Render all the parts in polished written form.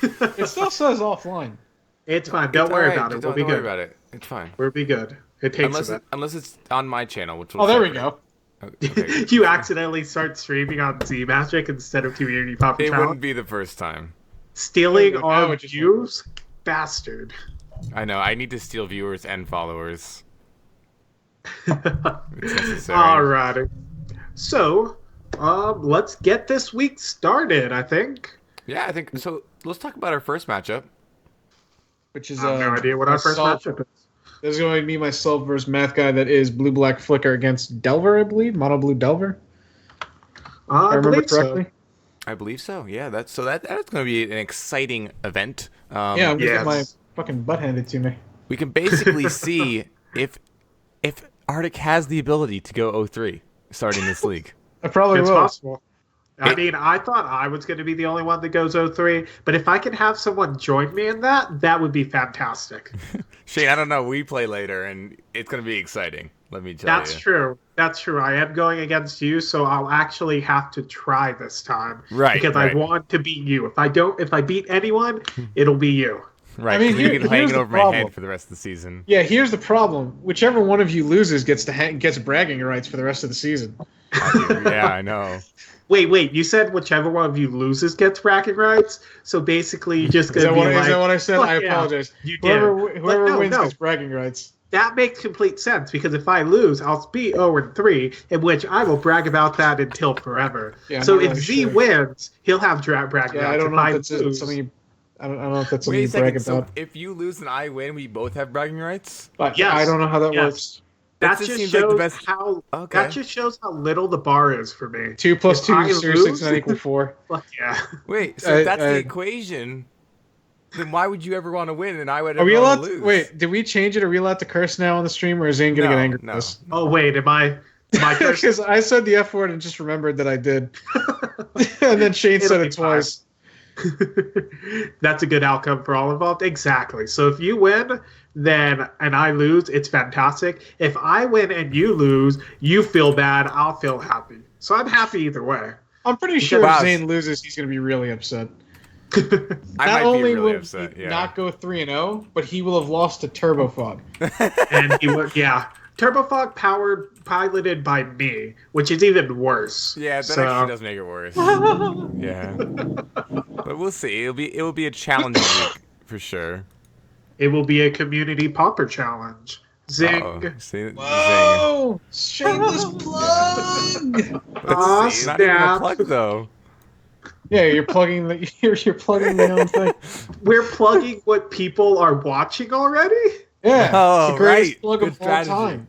It still says offline. It's fine. It's Don't all worry right. about it. Just We'll be don't worry good. about it. It's fine. We'll be good. It takes a bit. Unless it's on my channel, which will Oh, there we separate. go. Okay. You accidentally start streaming on Z Magic instead of Community Pop It Challenge. wouldn't be the first time. Stealing Now our it just views? Bastard. I know. I need to steal viewers and followers. It's necessary. All right. So, let's get this week started, I think. Yeah, I think so. Let's talk about our first matchup. Which is I have no idea what our first myself- matchup is. This is going to be myself versus math guy that is blue black flicker against Delver, I believe. Mono blue Delver. If I remember believe so. correctly. I believe so. Yeah, that's going to be an exciting event. Yeah, I'm gonna get my Yes. fucking butt handed to me. We can basically see if Arctic has the ability to go 0-3 starting this league. I probably It's will. possible. I mean, I thought I was going to be the only one that goes 0-3, but if I could have someone join me in that, that would be fantastic. Shane, I don't know. We play later, and it's going to be exciting. Let me tell That's you. true. That's true. I am going against you, so I'll actually have to try this time. Right, Because right. I want to beat you. If I beat anyone, it'll be you. Right. I mean, 'cause you can hang here's it the over my problem. head for the rest of the season. Yeah, here's the problem. Whichever one of you loses gets bragging rights for the rest of the season. Yeah, I know. Wait. You said whichever one of you loses gets bracket rights? So basically, you're just Is going that, to be is that what I said? "Fuck I yeah, apologize. You did. Whoever But wins no. gets bragging rights. That makes complete sense because if I lose, I'll be 0-3, in which I will brag about that until forever. Yeah, I'm so not if really Z sure. wins, he'll have bragging Yeah, rights. I don't If know if that's lose, something you, I don't know if that's something Wait a you brag second. So about. if you lose and I win, we both have bragging rights? But Yes. I don't know how that Yes. works. that just just seems shows like the best- how Okay. that just shows how little the bar is for me. 2 plus If 2 I is lose- 6 and equal 4. Fuck yeah. Wait, so if that's the I- equation, then why would you ever want to win and I would Are we ever want allowed to lose? wait, did we change it? Are we allowed to curse now on the stream, or is Zane gonna No, get angry no. at us? Oh wait, am I cursed? Because I said the F word and just remembered that I did. And then Shane said It'll it be fine. twice. That's a good outcome for all involved. Exactly. So if you win, then and I lose, it's fantastic. If I win and you lose, you feel bad, I'll feel happy. So I'm happy either way. I'm pretty sure Wow. if Zane loses, he's gonna be really upset. I Not might be only really will upset. he Yeah. not go 3-0, but he will have lost to Turbo Fog. And he would, yeah. Turbofog piloted by me, which is even worse. Yeah, that So- actually does make it worse. Yeah, but we'll see. It will be a challenging week for sure. It will be a community popper challenge. Zing. Uh-oh. See, zing. Oh, shameless plug! Let's see. Not even a snap. plug though. Yeah, you're plugging the you're plugging the own thing. We're plugging what people are watching already? Yeah, Oh, it's the greatest right. plug Good of all strategy. time.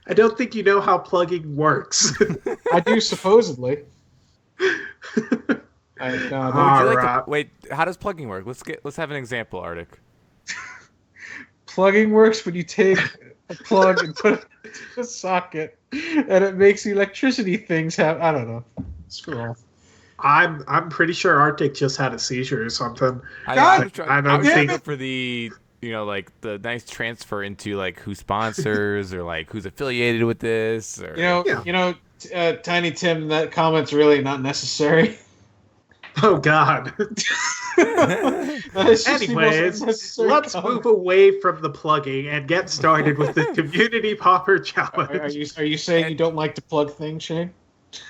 I don't think you know how plugging works. I do supposedly. No, Would you like Alright. to, wait, how does plugging work? Let's have an example, Arctic. plugging works when you take a plug and put it into a socket, and it makes electricity things happen. I don't know. Screw off. I'm pretty sure Arctic just had a seizure or something. I God was trying, damn I was it. thinking for the like the nice transfer into like who sponsors or like who's affiliated with this or Yeah. Tiny Tim, that comment's really not necessary. Oh God. That's just the most Anyways, unnecessary let's comment. move away from the plugging and get started with the community popper Are challenge. you saying you don't like to plug things, Shane?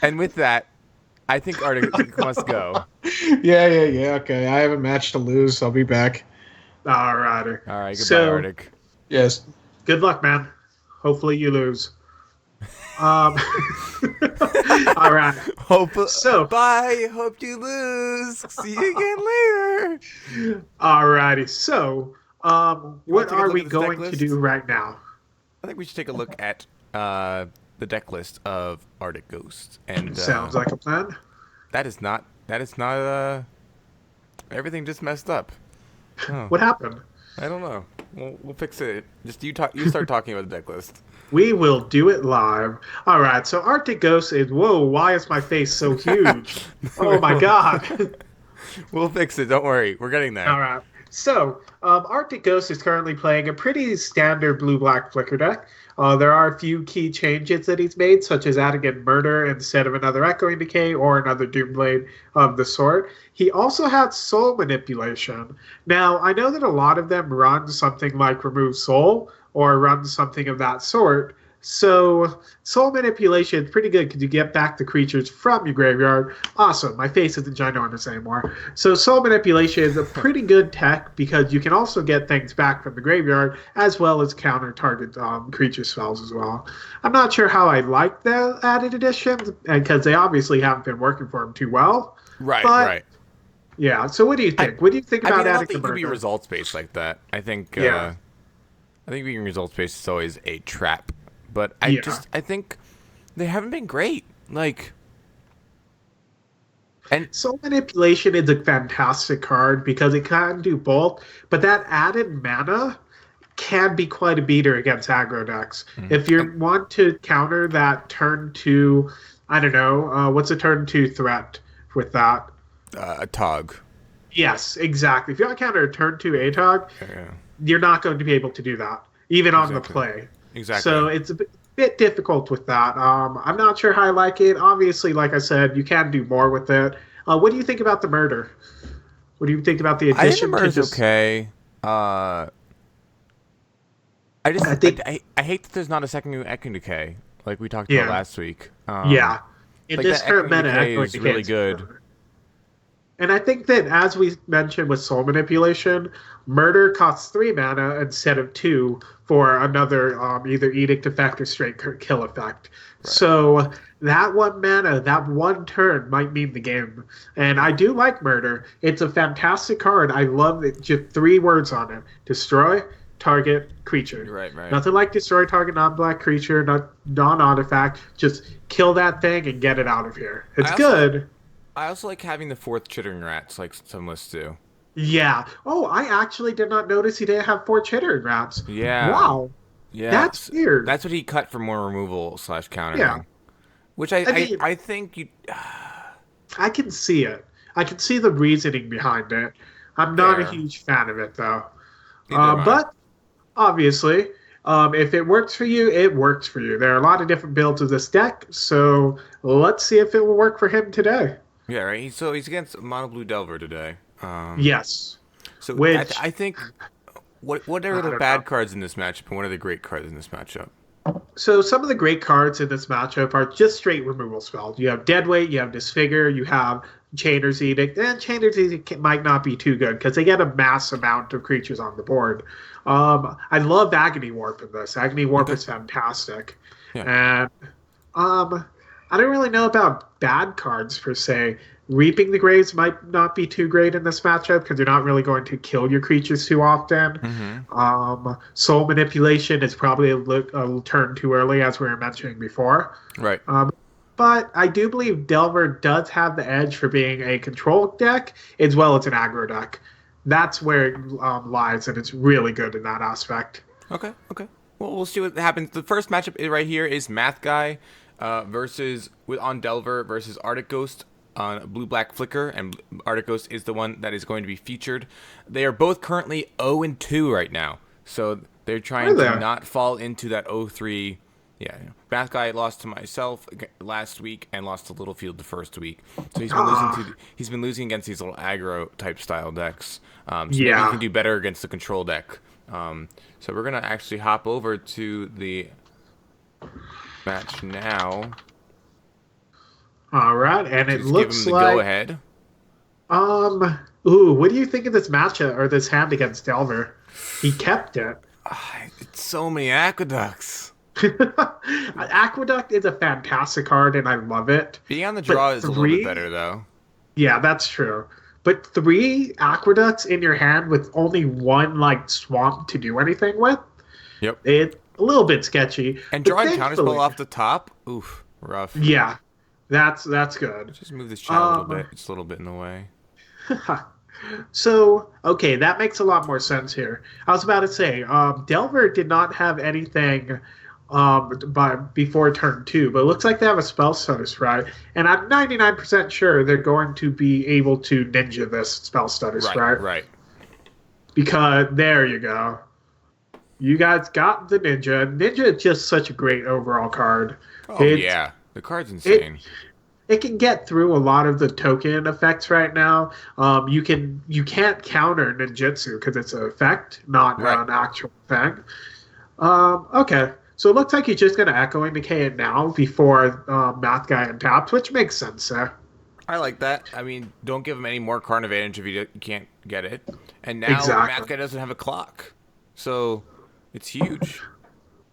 And with that, I think Arctic must go. Yeah. Okay, I have a match to lose. I'll be back. All right. All right, goodbye, So- Arctic. Yes. Good luck, man. Hopefully you lose. All right. So- bye. Hope you lose. See you again later. Alrighty. So, what take a are look we at this deck going to list? do right now? I think we should take a look at the deck list of Arctic Ghost, and Sounds like a plan. that is not. Everything just messed up. Oh, What happened? I don't know. We'll fix it. Just you talk. You start talking about the deck list. We will do it live. All right. So Arctic Ghost is. Whoa! Why is my face so huge? Oh my God! We'll fix it. Don't worry. We're getting there. All right. So, Arctic Ghost is currently playing a pretty standard blue-black flicker deck. There are a few key changes that he's made, such as adding in Murder instead of another Echoing Decay or another Doomblade of the sort. He also had Soul Manipulation. Now, I know that a lot of them run something like Remove Soul or run something of that sort. So, Soul Manipulation is pretty good because you get back the creatures from your graveyard. Awesome. My face isn't ginormous anymore. So, Soul Manipulation is a pretty good tech because you can also get things back from the graveyard as well as counter target creature spells as well. I'm not sure how I like the added additions because they obviously haven't been working for him too well. Right. Yeah. So, what do you think? What do you think about I adding don't think the it could be Murder? results based like that. I think I think being results based is always a trap. But I think they haven't been great. And Soul Manipulation is a fantastic card because it can do both, but that added mana can be quite a beater against aggro decks. If you want to counter that turn 2, I don't know, what's a turn 2 threat with that? a Tog. Yes, exactly. If you want to counter a turn 2 ATOG, you're not going to be able to do that, even on the play. Exactly. So it's a bit difficult with that. I'm not sure how I like it. Obviously, like I said, you can do more with it. What do you think about the Murder? What do you think about the addition? I think the Murder's okay. I hate that there's not a second Echoing Decay like we talked about last week. In this current meta, Echoing is really good. And I think that, as we mentioned with Soul Manipulation, Murder costs 3 mana instead of 2 for another either Edict effect or straight kill effect. Right. So that 1 mana, that 1 turn might mean the game. And I do like Murder. It's a fantastic card. I love it. Just 3 words on it. Destroy, target, creature. Right. Nothing like destroy, target, non-black creature, non-artifact. Just kill that thing and get it out of here. It's good. I also like having the 4th Chittering Rats, like some lists do. Yeah. Oh, I actually did not notice he didn't have 4 Chittering Rats. Yeah. Wow. Yeah. That's weird. That's what he cut for more removal / countering. Yeah. Which I think you. I can see it. I can see the reasoning behind it. I'm not a huge fan of it, though. But obviously, if it works for you, it works for you. There are a lot of different builds of this deck, so let's see if it will work for him today. Yeah, right. So he's against Mono Blue Delver today. Yes. So I think what are the bad cards in this matchup, and what are the great cards in this matchup? So some of the great cards in this matchup are just straight removal spells. You have Deadweight, you have Disfigure, you have Chainer's Edict, and Chainer's Edict might not be too good because they get a mass amount of creatures on the board. I love Agony Warp in this. Agony Warp is fantastic. Yeah. And I don't really know about bad cards per se. Reaping the Graves might not be too great in this matchup because you're not really going to kill your creatures too often. Soul Manipulation is probably a turn too early, as we were mentioning before. Right. But I do believe Delver does have the edge for being a control deck as well as an aggro deck. That's where it lies, and it's really good in that aspect. Okay. Well, we'll see what happens. The first matchup right here is Math Guy on Delver versus Arctic Ghost on Blue Black Flicker, and Arctic Ghost is the one that is going to be featured. They are both currently 0-2 right now, so they're trying to not fall into that 0-3. Yeah, Math Guy lost to myself last week and lost to Littlefield the first week, so he's been losing against these little aggro type style decks. So maybe he can do better against the control deck. So we're gonna actually hop over to the match now. All right, and it looks give him the like go ahead. What do you think of this matchup or this hand against Delver? He kept it. It's so many Aqueducts. Aqueduct is a fantastic card, and I love it. Being on the draw is a little bit better, though. Yeah, that's true. But 3 Aqueducts in your hand with only 1 swamp to do anything with? Yep. It's a little bit sketchy. And drawing counterspell off the top? Oof, rough. Yeah, that's good. Just move this chat a little bit. It's a little bit in the way. So, okay, that makes a lot more sense here. I was about to say, Delver did not have anything before turn 2, but it looks like they have a spell stutter sprite, and I'm 99% sure they're going to be able to ninja this spell stutter sprite. Right. Because there you go. You guys got the Ninja. Ninja is just such a great overall card. Oh It yeah, the card's it insane. it can get through a lot of the token effects right now. You can't counter ninjutsu because it's an effect, not Right. an actual thing. Okay, so it looks like he's just gonna echo indicate it now before Math Guy untaps, which makes sense there. I like that. I mean, don't give him any more card advantage if you can't get it. And now Exactly. Matka doesn't have a clock, so it's huge.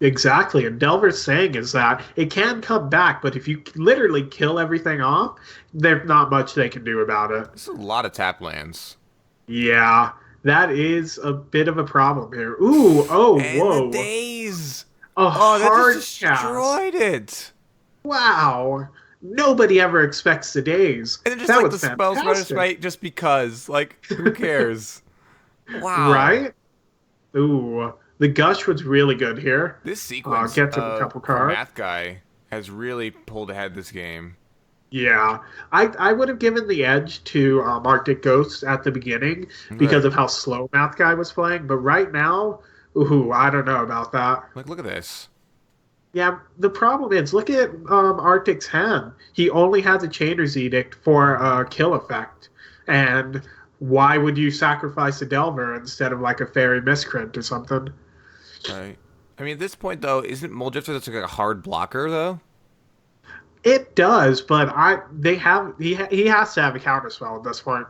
Exactly, and Delver's saying is that it can come back, but if you literally kill everything off, there's not much they can do about it. This is a lot of tap lands. Yeah, that is a bit of a problem here. Ooh, oh, And whoa. the days. A Oh, that hard just cast. destroyed it. Wow. Nobody ever expects the days. And then just that like the was spell spreader fantastic. sprite just because. Like, who cares? Wow. Right? Ooh, the gush was really good here. This sequence Gets him a couple for cards. Math Guy has really pulled ahead this game. Yeah, I would have given the edge to Arctic Ghost at the beginning because Right. of how slow Math Guy was playing, but right now, ooh, I don't know about that. Like, look at this. Yeah, the problem is, look at Arctic's hand. He only has a Chainer's Edict for a kill effect, and why would you sacrifice a Delver instead of like a Fairy Miscreant or something? Right. I mean, at this point, though, isn't Moldrifter just like a hard blocker, though? It does, but he has to have a counterspell at this point.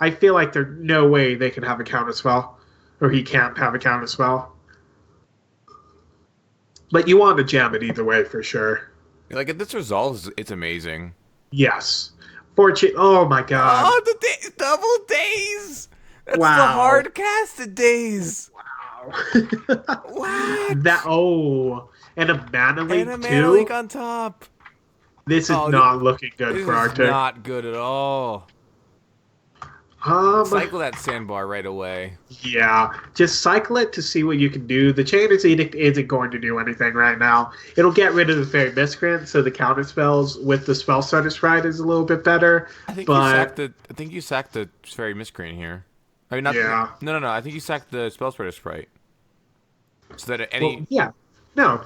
I feel like there's no way they can have a counterspell, or he can't have a counterspell. But you want to jam it either way for sure. Like, if this resolves, it's amazing. Yes. Fortune. Oh my god. Oh, the double days! That's the Wow. hard casted days! Wow. What? That and a mana leak And a mana too. leak on top. This is Oh, not looking good This for is Arctic. not good at all. Cycle that sandbar right away. Yeah, just cycle it to see what you can do. The Chainer's Edict isn't going to do anything right now. It'll get rid of the Fairy Miscreant, so the counter spells with the Spell Starter Sprite is a little bit better. I think but you sacked the Fairy Miscreant here. I mean, not Yeah. No. I think you sacked the Spell Spreader Sprite. So that any well, yeah, no,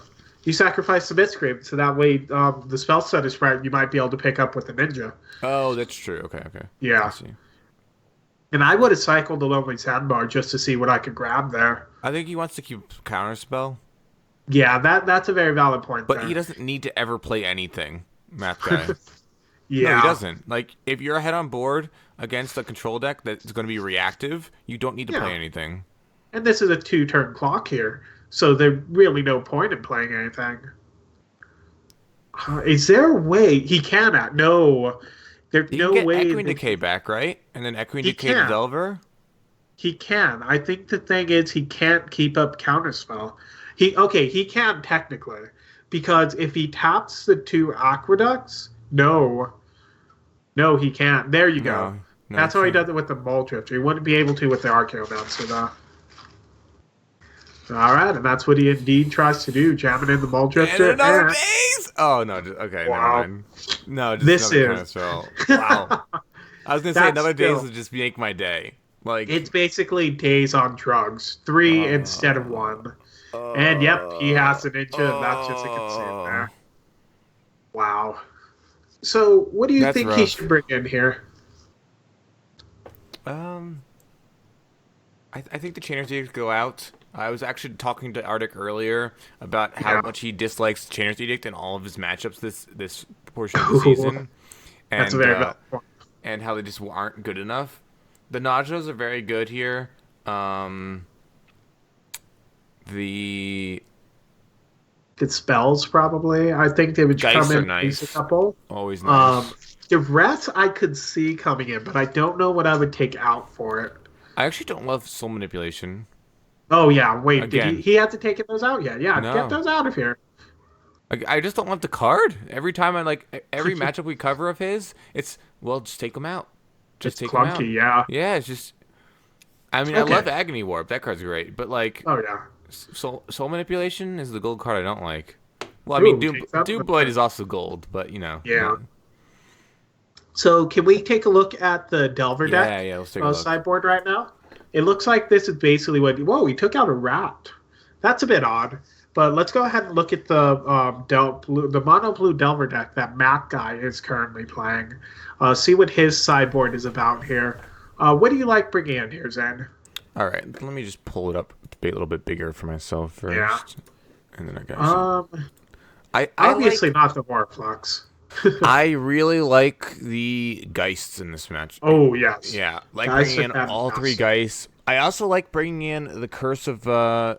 you sacrifice the Miscreant, so that way the Spell Starter Sprite you might be able to pick up with the Ninja. Oh, that's true. Okay. I Yeah, see. and I would have cycled the Lonely Sandbar just to see what I could grab there. I think he wants to keep Counterspell, Yeah, that's a very valid point. but there. he doesn't need to ever play anything, Math Guy. Yeah, No, he doesn't. Like, if you're ahead on board against a control deck that's going to be reactive, you don't need to play anything. And this is a 2-turn clock here, so there's really no point in playing anything. Is there a way he cannot? No, there's You no can get way. Echoing Decay back, right? And then Echoing He Decay to can. Delver? He can. I think the thing is he can't keep up counterspell. He can technically, because if he taps the 2 aqueducts, no, he can't. There you go. No, That's how he can't. does it with the Moldrifter. He wouldn't be able to with the Archaeomancer though. All right, and that's what he indeed tries to do, jamming in the Moldrifter. And another days! Oh, no. Okay, Wow. never mind. No, just This another is- Counterspell. Wow. I was going to say That's another days still- would just make my day. Like, It's basically days on drugs, 3 instead of 1. And yep, he has an ninja, and that's just a concern there. Wow. So, what do you That's think he rough. should bring in here? I think the Chainer's Edict go out. I was actually talking to Arctic earlier about how Yeah. much he dislikes Chainer's Edict in all of his matchups this portion of the Ooh. season. And, That's a very valid point. and how they just aren't good enough. The Najuos are very good here. The Good spells, probably. I think they would Dice come are in at least a nice. couple. always nice. The rest I could see coming in, but I don't know what I would take out for it. I actually don't love Soul Manipulation. Oh yeah, wait, Again. did he hasn't taken those out yet? Yeah, No. get those out of here. I just don't love the card. Every time every matchup we cover of his, it's just take him out. Just It's take him out. clunky, yeah. Yeah, it's just. I mean, Okay. I love Agony Warp. That card's great, but like Oh yeah. Soul Manipulation is the gold card I don't like. Well, I mean, Ooh, take that Doom one. Blade is also gold, but you know. Yeah. So can we take a look at the Delver deck? Yeah, let's take a look. Sideboard right now. It looks like this is basically what. Whoa, he took out a rat. That's a bit odd. But let's go ahead and look at the the mono blue Delver deck that Matt guy is currently playing. See what his sideboard is about here. What do you like bringing in here, Zen? All right, let me just pull it up a little bit bigger for myself first. Yeah. And then I got I obviously like, not the Warflux. I really like the Geists in this match. Oh, yes. Yeah, like Geists bringing in are all three fantastic. Geists. I also like bringing in the Curse of The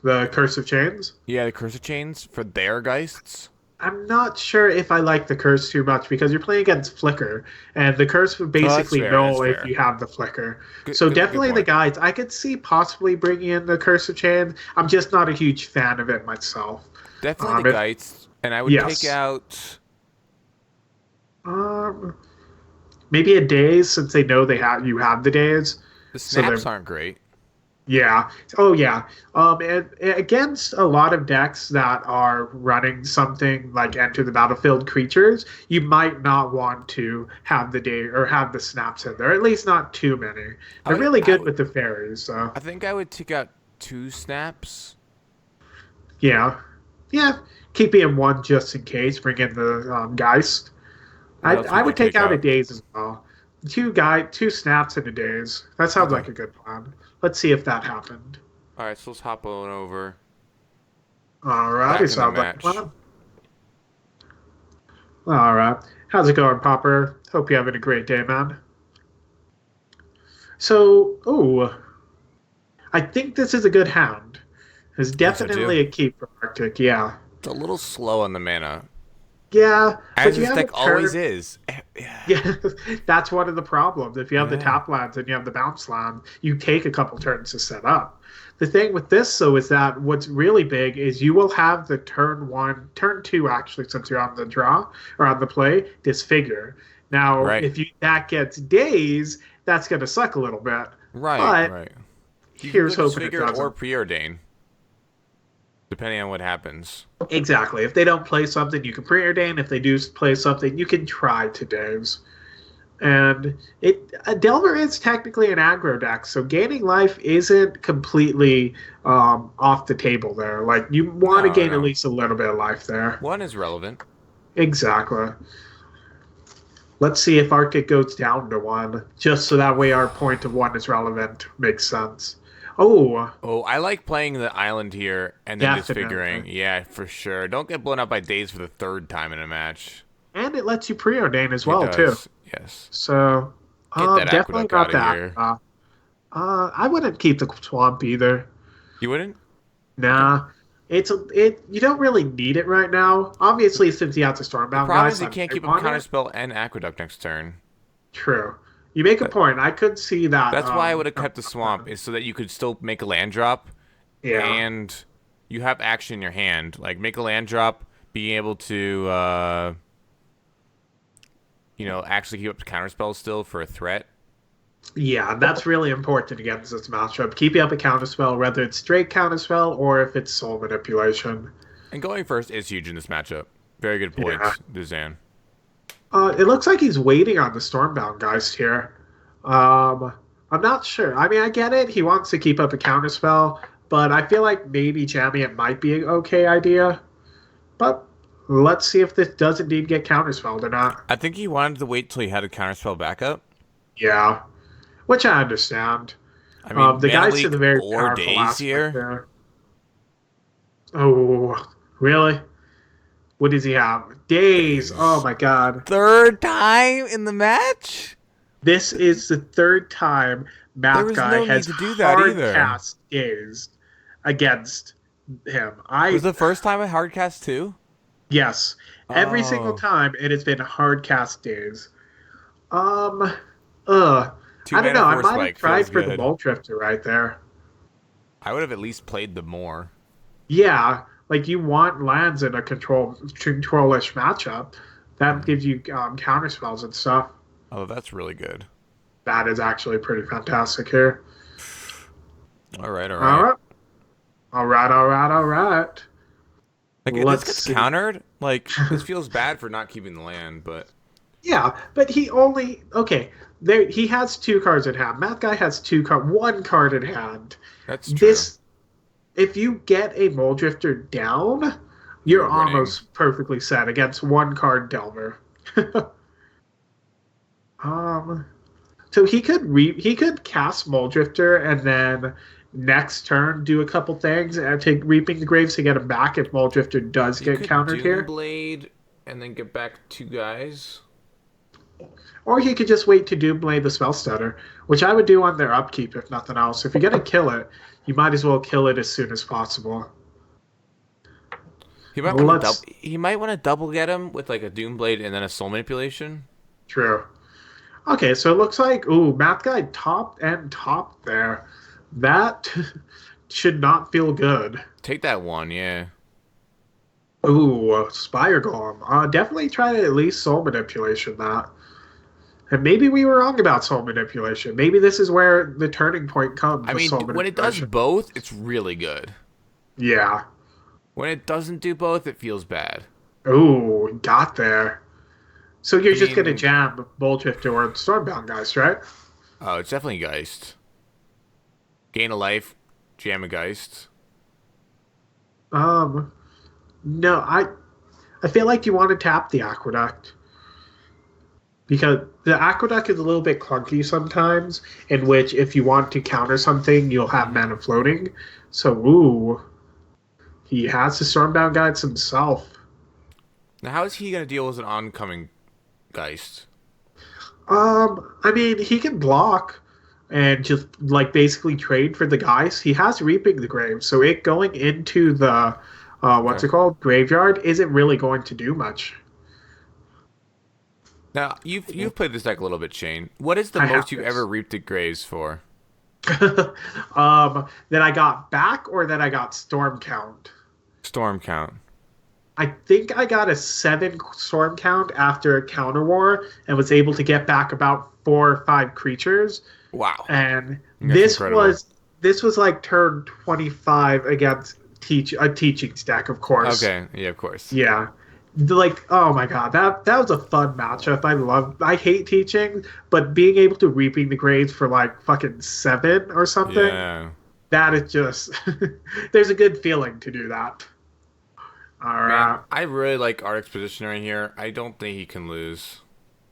Curse of Chains? the Curse of Chains for their Geists. I'm not sure if I like the Curse too much because you're playing against Flicker, and the Curse would basically fair, null that's if fair. you have the Flicker. Good- So good definitely the point. guides. I could see possibly bringing in the Curse of Chains. I'm just not a huge fan of it myself. Definitely the Geists, and I would yes. take out. Maybe a Daze since they know you have the Daze. The So they're- snaps aren't great. Yeah. Oh, yeah. And against a lot of decks that are running something like Enter the Battlefield creatures, you might not want to have the day or have the snaps in there. At least not too many. They're really good with the fairies. So I think I would take out 2 snaps. yeah, yeah. Keep it in one just in case. Bring in the Geist. What else I would would you take take out a out? Daze as well. Two snaps in a Daze. That sounds Okay. like a good plan. Let's see if that happened. All right, so let's hop on over. All Back right, in it the sounds like a match. plan. All right. How's it going, Pauper? Hope you're having a great day, man. So, I think this is a good hound. It's so definitely too? a keep for Arctic, yeah. It's a little slow on the mana, Yeah, as but you this have a deck always turn. is. Yeah, that's one of the problems. If you have the Yeah. tap lands and you have the bounce land, you take a couple turns to set up. The thing with this, though, is that what's really big is you will have the turn two, actually, since you're on the draw or on the play, disfigure. Now, Right. if that gets days, that's going to suck a little bit. Right, But right. You here's can go hoping it Disfigure doesn't. or Preordain, depending on what happens. Exactly. If they don't play something, you can preordain. If they do play something, you can try to daze. And Delver is technically an aggro deck, so gaining life isn't completely off the table there. Like you want to No, gain no. at least a little bit of life there. 1 is relevant. Exactly. Let's see if Arctic goes down to 1, just so that way our point of 1 is relevant. Makes sense. Oh, Oh, I like playing the island here and then Definitely. disfiguring. Yeah, for sure. Don't get blown up by Days for the 3rd time in a match. and it lets you preordain as well it too. does. Yes. So Get that definitely Aqueduct not outta that. here. I wouldn't keep the swamp either. You wouldn't? Nah, you don't really need it right now. Obviously, since you have the Stormbound The problem guys, is you can't keep I up want it. Counterspell and Aqueduct next turn. True. You make a point. I could see that. That's why I would have kept the swamp, is so that you could still make a land drop, Yeah. and you have action in your hand. Like make a land drop, being able to, actually keep up counterspells still for a threat. Yeah, that's really important against this matchup. Keeping up a counterspell, whether it's straight counterspell or if it's soul manipulation. And going first is huge in this matchup. Very good point, Yeah. Duzan. It looks like he's waiting on the Stormbound Geist here. I'm not sure. I mean, I get it. He wants to keep up a counterspell, but I feel like maybe jamming it might be an okay idea. But let's see if this does indeed get counterspelled or not. I think he wanted to wait till he had a counterspell backup. Yeah, which I understand. I mean, The Mana guys Leak to the very or powerful Days aspect here. there. Oh, really? What does he have? Days. Oh my god. 3rd time in the match? This is the 3rd time There Math was Guy no need has to do that hard either. cast Days against him. Was the first time a hard cast too? Yes. Every single Oh. time it has been hard cast Days. I don't 2 know. mana I Force might have Spike tried feels for the good. Bolt Drifter right there. I would have at least played the more. Yeah, like you want lands in a control-ish matchup. That gives you counter spells and stuff. Oh, that's really good. That is actually pretty fantastic here. All right. All right. Like, if Let's this gets see. countered, like, this feels bad for not keeping the land, but Yeah, but he only okay. There he has two cards in hand. Math guy has one card in hand. That's true. This if you get a Mole Drifter down, you're You're winning. almost perfectly set against one card Delver. um, so he could cast Mole Drifter and then next turn do a couple things and take Reaping the Graves to get him back if Mole Drifter does He get could countered here. Doomblade and then get back two guys. Or he could just wait to Doomblade the Spell Stutter, which I would do on their upkeep if nothing else. If you're gonna kill it, you might as well kill it as soon as possible. He might want to double. He might want to double get him with like a Doomblade and then a Soul Manipulation. True. Okay, so it looks like Math Guy top there. That should not feel good. Take that one, yeah. Ooh, Spire Golem. Definitely try to at least Soul Manipulation that. And maybe we were wrong about Soul Manipulation. Maybe this is where the turning point comes. I mean, when it does both, it's really good. Yeah. When it doesn't do both, it feels bad. Ooh, got there. So you're just going to jam Bolt Drifter or Stormbound Geist, right? Oh, it's definitely Geist. Gain a life, jam a Geist. No, I feel like you want to tap the Aqueduct. Because the Aqueduct is a little bit clunky sometimes, in which if you want to counter something, you'll have mana floating. So, he has the Stormbound Guides himself. Now, how is he going to deal with an oncoming Geist? I mean, he can block and just, like, basically trade for the Geist. He has Reaping the Grave, so it going into the, graveyard, isn't really going to do much. Now, you've played this deck a little bit, Shane. What is the most you've ever reaped the Graves for? That I got back or that I got Storm Count? Storm Count. I think I got a 7 Storm Count after a Counter War and was able to get back about 4 or 5 creatures. Wow. And That's incredible. this was like turn 25 against a teaching stack, of course. Okay, yeah, of course. Yeah. Like, oh my god, that was a fun matchup. I hate teaching, but being able to Reaping the Graves for like fucking 7 or something, Yeah. that is just there's a good feeling to do that. All right. I really like Arctic's position right here. I don't think he can lose.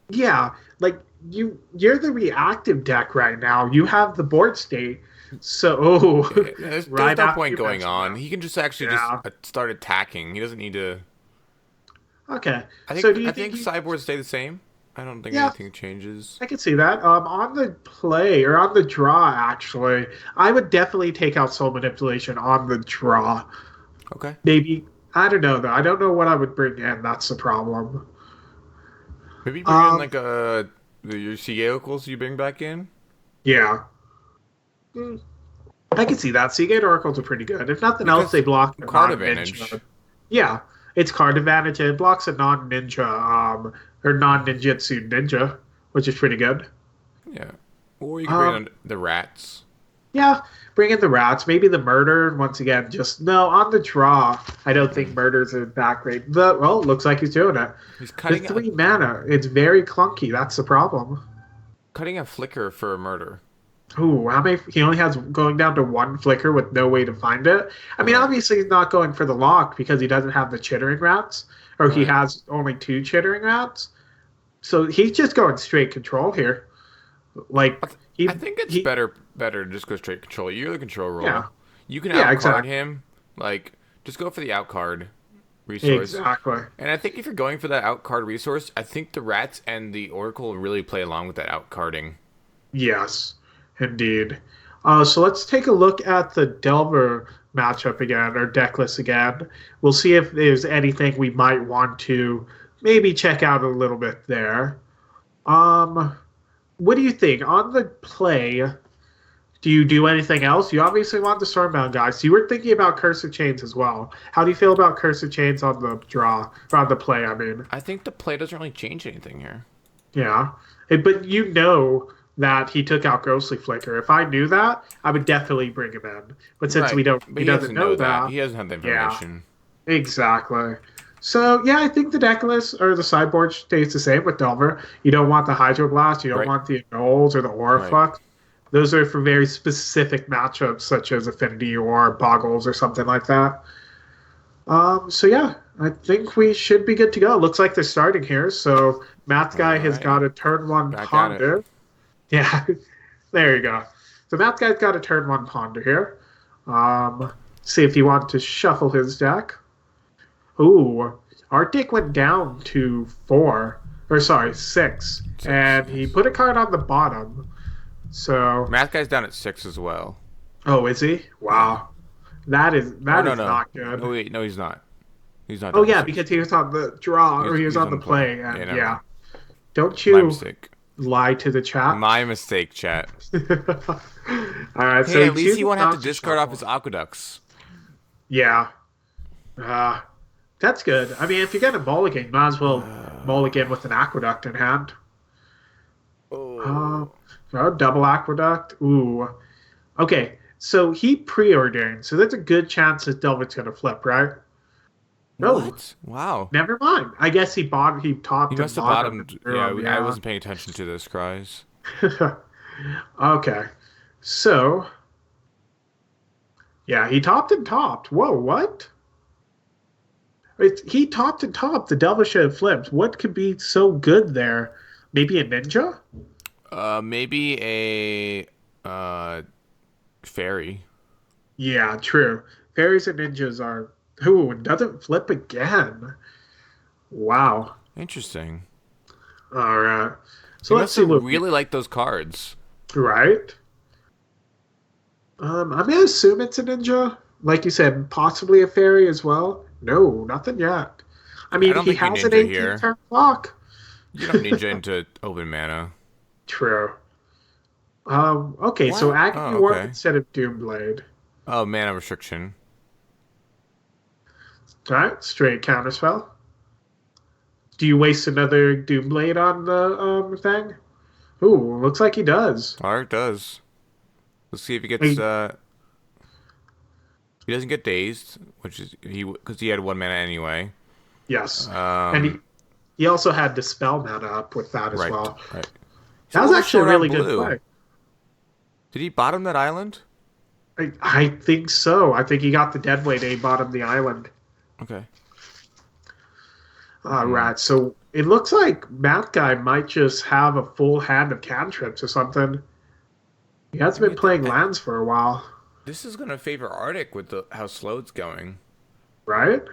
Yeah, like you're the reactive deck right now. You have the board state. So There's right no after point you going mentioned on. that. He can just actually just start attacking. He doesn't need to. Okay. I think So do you I think sideboards stay the same. I don't think anything changes. I can see that. On the play or on the draw, actually, I would definitely take out Soul Manipulation on the draw. Okay. Maybe I don't know though. I don't know what I would bring in. That's the problem. Maybe bring in like your Sea Oracles you bring back in. Yeah. I can see that. Seagate Oracles are pretty good. If nothing else, they block the card non-ninja. advantage. Yeah, it's card advantage. And it blocks a non-ninja or non-ninjutsu ninja, which is pretty good. Yeah. Or you can bring in the rats. Yeah, bring in the rats. Maybe the murder. Once again, just no on the draw. I don't think murder's a back great. Looks like he's doing it. He's cutting the 3 mana. It's very clunky. That's the problem. Cutting a flicker for a murder. Ooh, how many? He only has going down to 1 flicker with no way to find it. I mean, obviously he's not going for the lock because he doesn't have the chittering rats, or he has only 2 chittering rats. So he's just going straight control here. Like I think it's better to just go straight control. You're the control role. Yeah. You can outcard him. Like just go for the outcard resource. Exactly. And I think if you're going for that outcard resource, I think the rats and the oracle really play along with that outcarding. Yes. Indeed. So let's take a look at the Delver matchup again, or deck list again. We'll see if there's anything we might want to maybe check out a little bit there. What do you think? On the play, do you do anything else? You obviously want the Stormbound guys. You were thinking about Curse of Chains as well. How do you feel about Curse of Chains on the draw? Or on the play, I mean. I think the play doesn't really change anything here. Yeah. But you know that he took out Ghostly Flicker. If I knew that, I would definitely bring him in. But since he doesn't know that, he doesn't have the information. Yeah, exactly. So yeah, I think the deck list or the sideboard stays the same with Delver. You don't want the Hydroblast, you don't Right. want the Annuls or the Aura Right. Flux. Those are for very specific matchups, such as Affinity or Boggles or something like that. So yeah, I think we should be good to go. Looks like they're starting here. So Math All Guy has right. got a turn one Back at it. Ponder. Yeah, there you go. So Math Guy's got a turn one Ponder here. See if he wants to shuffle his deck. Ooh, Arctic went down to 4, or sorry, 6, and he put a card on the bottom. So, Math guy's down at 6 as well. oh, is he? Wow, that is No, no. not good. No, wait, no, he's not. He's not. Oh down at yeah, 6. because he was on the draw, or he was he's on the play, and Yeah, never yeah. mind. Don't My you mistake. lie to the chat. My mistake, chat. All right, so Hey, he at least he chooses won't have not to discard off shuffle. his aqueducts. Yeah, that's good. I mean, if you're getting a mulligan, you might as well mulligan with an aqueduct in hand. Oh. Oh, double aqueduct. Ooh. Okay, so he preordained, so there's a good chance that Delvin's gonna flip, right? No, What? Wow. never mind. I guess he topped He and must have bottomed. bottomed. Yeah, I wasn't paying attention to this, cries. Okay, so yeah, he topped and topped. Whoa, what? He topped and topped. The Delver should have flipped. What could be so good there? Maybe a ninja? Maybe a fairy. Yeah, true. Fairies and ninjas are. Ooh, and doesn't flip again. Wow. Interesting. All right. He So let's must see have what. really liked those cards. Right. I'm gonna assume it's a ninja. Like you said, possibly a fairy as well. No, nothing yet. I mean, don't he think you has an ninja 18 here. turn clock. You don't ninja into open mana. True. Okay, so What? Agony Oh, Worm okay. instead of Doomblade. Oh, mana restriction. Alright, straight counterspell. Do you waste another Doomblade on the thing? Ooh, looks like he does. Art does. Let's see if he gets. Hey. He doesn't get dazed, which is because he had 1 mana anyway. Yes. And Um, he also had Dispel mana up with that as right, well. right. That was actually a short on really good blue. play. Did he bottom that island? I think so. I think he got the deadweight A bottom the island. Okay. All right, so it looks like Math Guy might just have a full hand of cantrips or something. He hasn't been playing lands for a while, This is gonna favor Arctic with how slow it's going. right?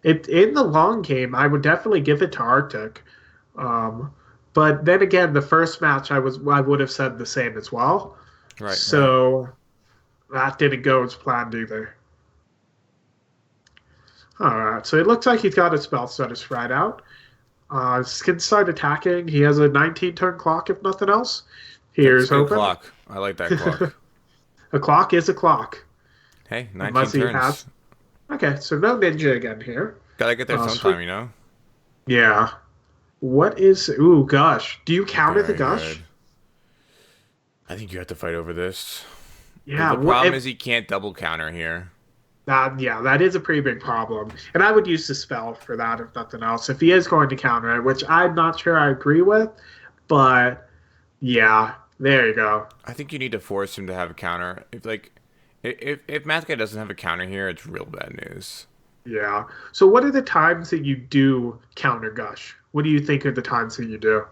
In the long game, I would definitely give it to Arctic. But then again, the first match I would have said the same as well. Right. So that didn't go as planned either. All right, so it looks like he's got his spell set spread out. Can start attacking. He has a 19 turn clock, if nothing else. Here's That's a good open. clock. I like that clock. A clock is a clock. Hey, 19 Unless he turns. has. Okay, so no ninja again here. Gotta get there sometime, sweet. you know. Yeah. What is? Ooh, gush. Do you counter the Very gush? good. I think you have to fight over this. Yeah. The problem is he can't double counter here. that is a pretty big problem. And I would use the spell for that if nothing else. If he is going to counter it, which I'm not sure I agree with, but yeah, there you go. I think you need to force him to have a counter. If Math Guy doesn't have a counter here, it's real bad news. Yeah. So what are the times that you do counter gush? What do you think are the times that you do?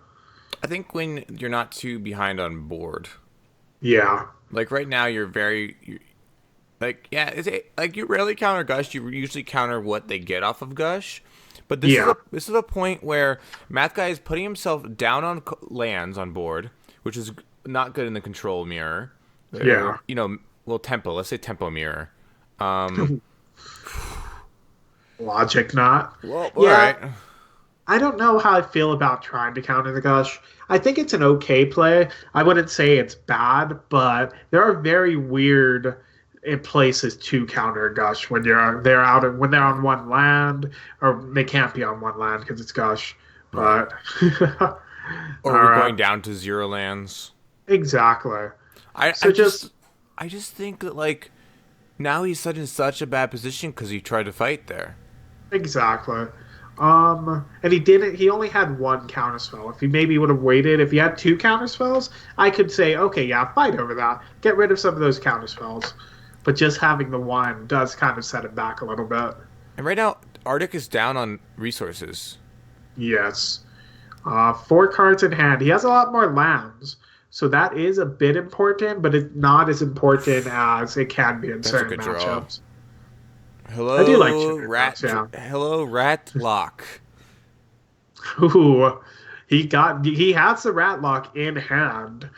I think when you're not too behind on board. Yeah. Like right now, you rarely counter Gush. You usually counter what they get off of Gush. But this is a point where Math Guy is putting himself down on lands on board, which is not good in the control mirror. Yeah. Tempo. Let's say tempo mirror. Logic not. Well, Yeah. all right. I don't know how I feel about trying to counter the gush. I think it's an okay play. I wouldn't say it's bad, but there are very weird places to counter gush when they're on one land, or they can't be on one land because it's gush. But Or we're going down to 0 lands. exactly. I just think that now he's in such a bad position because he tried to fight there. Exactly. And he didn't. He only had one counterspell. If he maybe would have waited, if he had two counterspells, I could say, okay, yeah, fight over that. Get rid of some of those counterspells. But just having the one does kind of set it back a little bit. And right now, Arctic is down on resources. Yes. Four cards in hand. He has a lot more lands, so that is a bit important, but it's not as important as it can be in That's a certain good draw. matchups. Hello, I do like chicken rat. nuts, yeah. Hello, rat lock. Ooh, he has the rat lock in hand.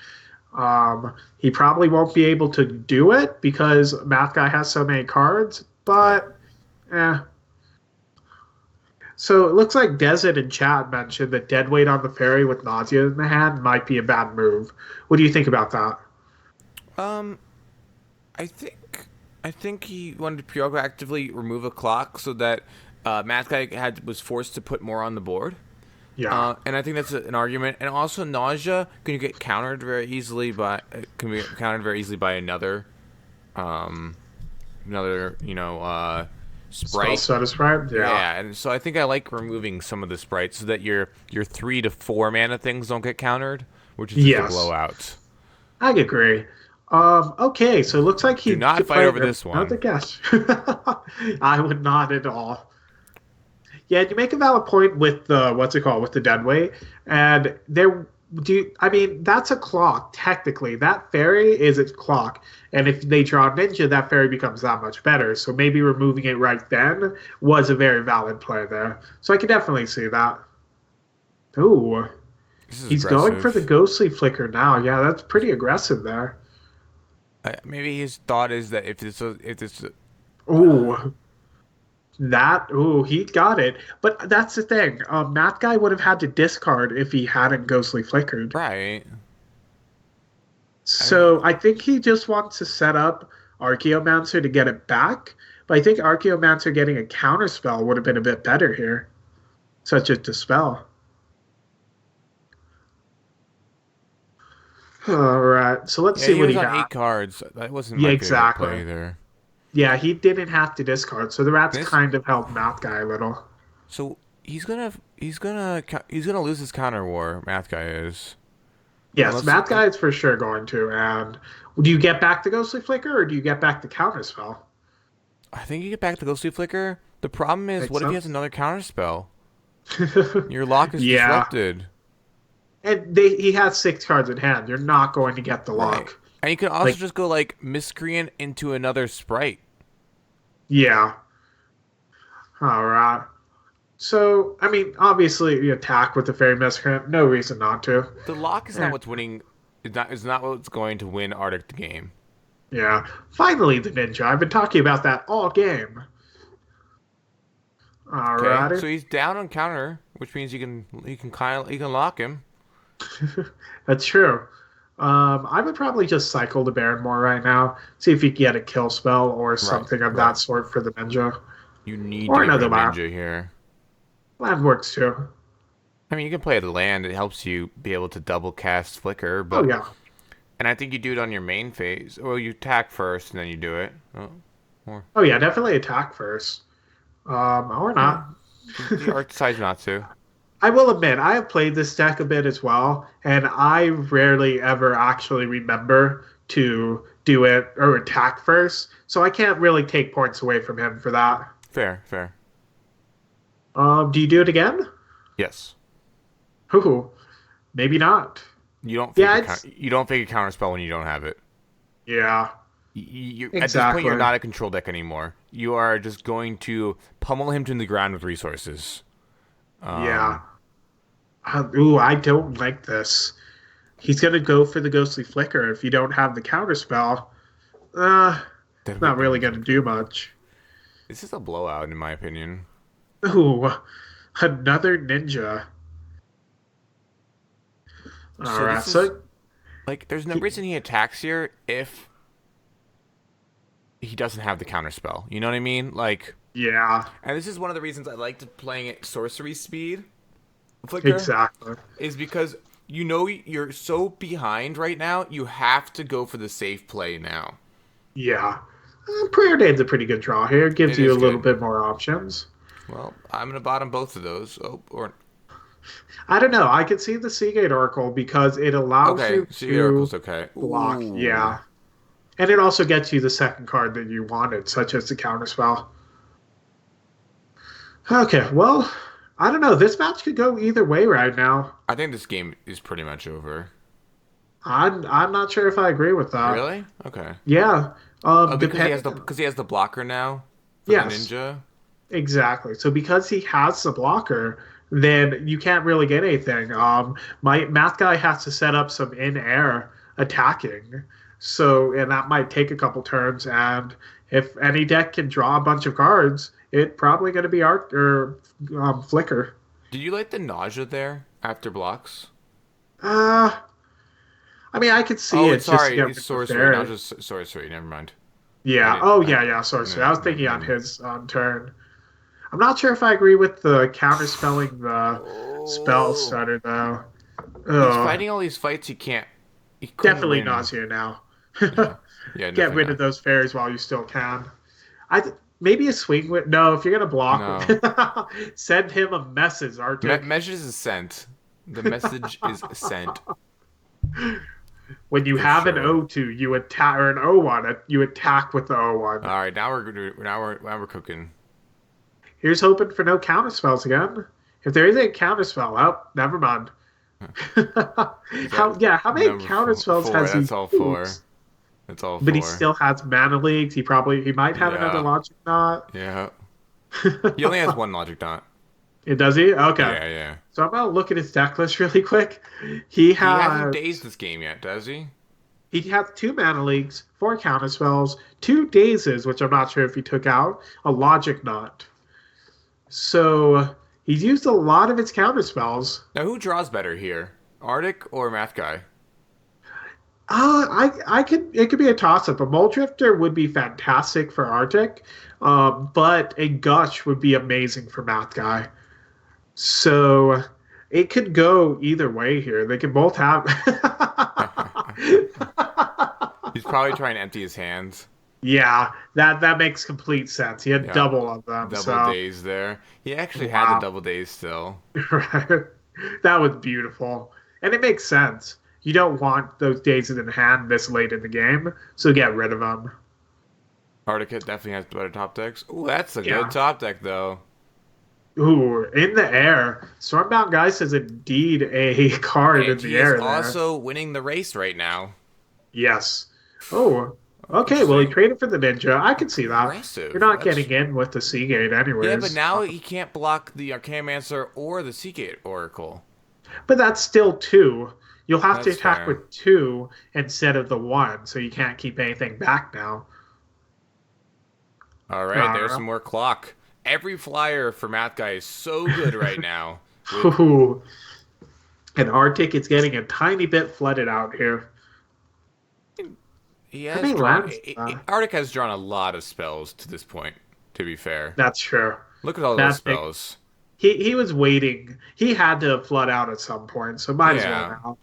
He probably won't be able to do it because Math Guy has so many cards, but eh. So it looks like Desert in chat mentioned that Deadweight on the Fairy with Nausea in the hand might be a bad move. What do you think about that? Um, I think he wanted to proactively remove a clock so that Math Guy was forced to put more on the board. Yeah. And I think that's an argument. And also, nausea can get countered very easily by another Spell sprite. satisfied? Yeah. Yeah, and so I think I like removing some of the sprites so that your 3 to 4 mana things don't get countered, which is just a Yes. blowout. I agree. Okay, so it looks like he Do not fight over this one. Another guess. I would not at all. Yeah, you make a valid point with the with the deadweight, and that's a clock technically. That fairy is its clock, and if they draw ninja, that fairy becomes that much better. So maybe removing it right then was a very valid play there. So I can definitely see that. Ooh, he's going for the ghostly flicker now. Yeah, that's pretty aggressive there. Maybe his thought is that if this Ooh. He got it. But that's the thing. That guy would have had to discard if he hadn't ghostly flickered. right. So I think he just wants to set up Archaeomancer to get it back. But I think Archaeomancer getting a counterspell would have been a bit better here. Such as Dispel. Alright, so let's see what he was got. on 8 cards. That wasn't my favorite play either. Yeah, he didn't have to discard, so the rats kind of helped Math Guy a little. So he's gonna lose his counter war. Math Guy is. Yes, Math Guy is for sure going to. And do you get back the Ghostly Flicker or do you get back the Counterspell? I think you get back the Ghostly Flicker. The problem is, what if he has another counterspell? Your lock is disrupted. And he has 6 cards in hand. You're not going to get the lock. Right. And you can also just go Miscreant into another sprite. Yeah. All right. So, I mean, obviously, you attack with the Fairy Miscreant. No reason not to. The lock is not what's winning. Is not what's going to win Arctic the game. Yeah. Finally, the ninja. I've been talking about that all game. All right. So he's down on counter, which means you can lock him. That's true. I would probably just cycle the Baron more right now. See if you can get a kill spell or something of that sort for the ninja. You need to get a ninja here. Land works too. I mean, you can play the land. It helps you be able to double cast Flicker. But, yeah. And I think you do it on your main phase. Well, you attack first and then you do it. Oh yeah, definitely attack first. Or not. The art decides not to. I will admit, I have played this deck a bit as well, and I rarely ever actually remember to do it or attack first, so I can't really take points away from him for that. Fair. Do you do it again? Yes. Ooh, maybe not. You don't fake a counterspell when you don't have it. Yeah. Exactly. At this point, you're not a control deck anymore. You are just going to pummel him to the ground with resources. Yeah. I don't like this. He's going to go for the Ghostly Flicker. If you don't have the counterspell, not really going to do much. This is a blowout, in my opinion. Ooh, another ninja. Alright, so there's no reason he attacks here if he doesn't have the counterspell. You know what I mean? Yeah. And this is one of the reasons I liked playing at sorcery speed. Flicker, exactly. Is because you're so behind right now, you have to go for the safe play now. Yeah. Prayer Dade's a pretty good draw here. It gives you a little bit more options. Well, I'm gonna bottom both of those. Oh, or I don't know. I could see the Seagate Oracle because it allows okay. you Secret to Oracle's okay. block. Ooh. Yeah. And it also gets you the second card that you wanted, such as the counterspell. Okay, well, I don't know. This match could go either way right now. I think this game is pretty much over. I'm not sure if I agree with that. Really? Okay. Yeah. Oh, Depending. because he has the blocker now for the Yes, ninja. exactly. So because he has the blocker, then you can't really get anything. My math guy has to set up some in air attacking. So and that might take a couple turns. And if any deck can draw a bunch of cards, it probably going to be Art or Flicker. Did you like the nausea there after blocks? Uh, I mean, I could see Oh, it it's just to sorry. get rid It's of the sorcery. Not fairy. just sorcery. Never mind. I Yeah. didn't. Oh, yeah, yeah. Sorry, sorry. I was thinking on his turn. I'm not sure if I agree with the counterspelling the spell Oh. stutter though. He's Ugh, fighting all these fights he can't. He couldn't definitely win. nausea now. Yeah. Yeah. Get Definitely rid of not. those fairies while you still can. Maybe a swing with no. If you're gonna block No. him, send him a message, Arctic. Message is sent. The message is sent When you for have an sure. O2, you attack or an O1, you attack with the O1. All right, now we're cooking. Here's hoping for no counterspells again. If there is a counterspell, oh, never mind. Is that How many number counterspells four? has he That's all four. used? That's all But he four. still has mana leaks. He might have another Yeah. logic knot. Yeah. He only has one logic dot. It does he? Okay. Yeah, yeah. So I'm gonna look at his deck list really quick. He He hasn't has dazed this game yet, does he? he has two mana leaks, four counterspells, two dazes, which I'm not sure if he took out, a logic knot. So he's used a lot of his counterspells. Now, who draws better here? Arctic or Math Guy? I could it could be a toss up. A Mole Drifter would be fantastic for Arctic, but a Gush would be amazing for Math Guy. So it could go either way here. They could both have. He's probably trying to empty his hands. Yeah, that makes complete sense. He had Yeah. double of them. Double So days there. He actually had the wow, double days still. right. That was beautiful, and it makes sense. You don't want those days in hand this late in the game, so get rid of them. Arctic definitely has better top decks. Ooh, that's a Yeah. good top deck, though. Ooh, in the air. Stormbound Geist is indeed a card in And the he air is there. also winning the race right now. Yes. Oh, okay. Well, he Interesting. traded for the ninja. I can see that. Impressive. You're not That's- getting in with the Seagate anyways. Yeah, but now he can't block the Arcanomancer or the Seagate Oracle. But that's still two. You'll have to That's attack fair. with two instead of the one, so you can't keep anything back now. All right, there's Uh, some more clock. Every flyer for Math Guy is so good right now. With- Ooh. And Arctic is getting a tiny bit flooded out here. he How has many drawn. lands? Arctic has drawn a lot of spells to this point. To be fair, That's true. look at all those That's big. spells. He was waiting. He had to flood out at some point, so might as Yeah. well now.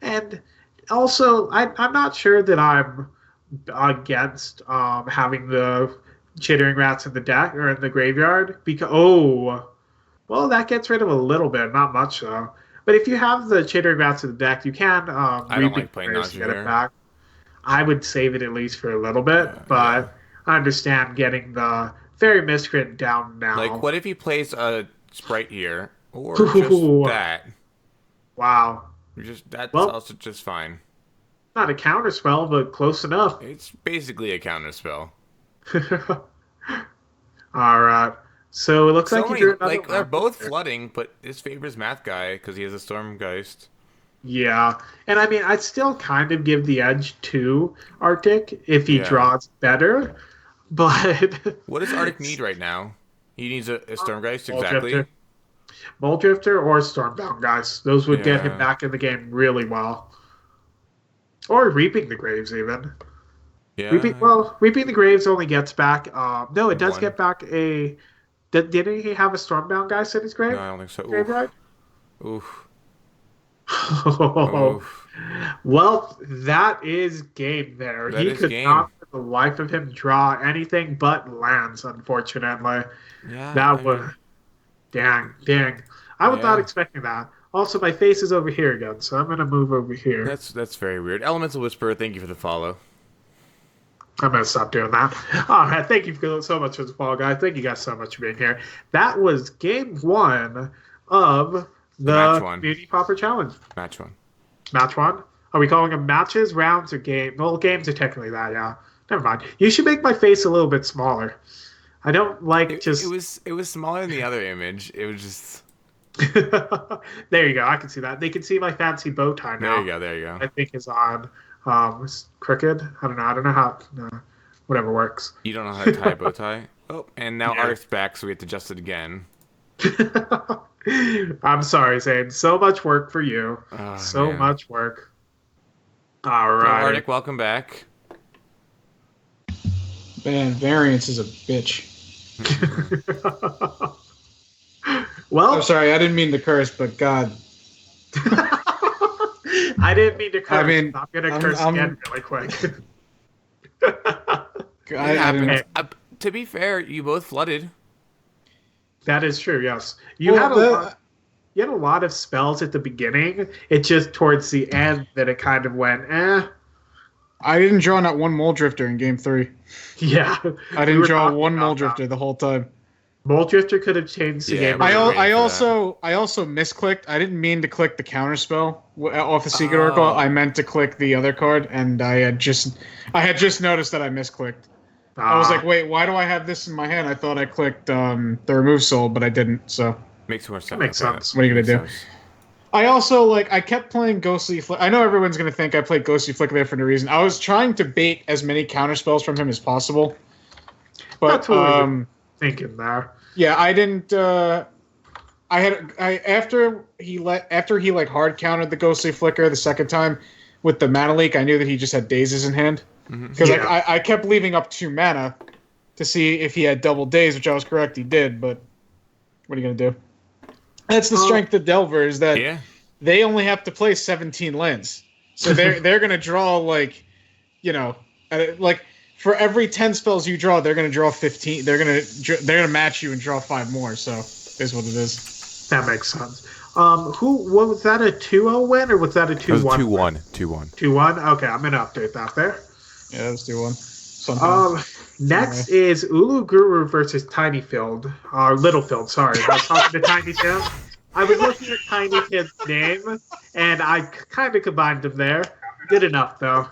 And also, I'm not sure that I'm against having the chittering rats in the deck or in the graveyard because well, that gets rid of a little bit, not much though. But if you have the chittering rats in the deck, you can I don't Reaping like playing Graves to Nausea get here. it back. I would save it at least for a little bit, Yeah, but yeah. I understand getting the Fairy Miscreant down now. Like, what if he plays a sprite here, or Ooh. just that? Wow. That's Well- also just fine. Not a counter spell, but close enough. It's basically a counter spell. All right. So it looks So like you many, drew another like they're one both there. flooding, but his favors Math Guy because he has a Stormgeist. Yeah, and I mean, I'd still kind of give the edge to Arctic if he Yeah. draws better, but What does Arctic need right now? He needs a Stormgeist, Mole exactly. Drifter. Mole Drifter or Stormbound guys, those would get Yeah. him back in the game really well. Or Reaping the Graves even. Yeah. Reaping the Graves only gets back. No, it does One. get back a. Didn't he have a Stormbound guy in his grave? No, I don't think so. Oof. Graveyard? Oof. Oh, Oof. well, that is game there. That He is could game. not for the life of him draw anything but lands, unfortunately. Yeah. That was... Dang. I was not Yeah. expecting that. Also, my face is over here again, so I'm going to move over here. That's very weird. Elemental Whisperer, thank you for the follow. I'm going to stop doing that. All right, thank you so much for the follow, guys. Thank you guys so much for being here. That was game 1 of the Community Pauper Challenge. Match 1. Match 1? Are we calling them matches, rounds, or games? Well, games are technically that, yeah. Never mind. You should make my face a little bit smaller. I don't like It was smaller than the other image. It was just... There you go. I can see that. They can see my fancy bow tie now. There you go. I think is on. Crooked. I don't know how. Whatever works. You don't know how to tie a bow tie? Oh, and now Yeah. Art's back, so we have to adjust it again. I'm sorry, Zane. So much work for you. Oh, man. Much work. All So, right. Arctic, welcome back. Man, variance is a bitch. Well, I'm sorry, I didn't mean to curse, but God. I didn't mean to curse. I mean, I'm going to curse again really quick. I didn't. To be fair, you both flooded. That is true, yes. You had a lot of spells at the beginning. It just towards the end that it kind of went, eh. I didn't draw not one Mole Drifter in Game 3. Yeah. I didn't draw one Mole Drifter the whole time. Mole Drifter could have changed the game. I also misclicked. I didn't mean to click the counter spell off the Secret Oracle. I meant to click the other card, and I had just noticed that I misclicked. I was like, wait, why do I have this in my hand? I thought I clicked the Remove Soul, but I didn't. So makes more sense. That makes sense. What are you gonna do? I also I kept playing Ghostly Flicker. I know everyone's gonna think I played Ghostly Flicker there for no reason. I was trying to bait as many counter spells from him as possible. But that's what I was thinking there. Yeah, I didn't. After he hard countered the Ghostly Flicker the second time with the mana leak, I knew that he just had Dazes in hand because I kept leaving up 2 mana to see if he had double Daze, which I was correct, he did. But what are you gonna do? That's the strength of Delver is that they only have to play 17 lands, so they're gonna draw for every 10 spells you draw, they're gonna draw 15. They're gonna match you and draw 5 more. So is what it is. That makes sense. What was that, a 2-0 win or was that a 2-1? 2-1. 2-1. Okay, I'm gonna update that there. Yeah, that was 2-1. Next is Ulu Guru versus Tinyfield. Littlefield, sorry. I was talking to Tinyfield. I was looking at Tinykid's name, and I kind of combined them there. Good enough, though.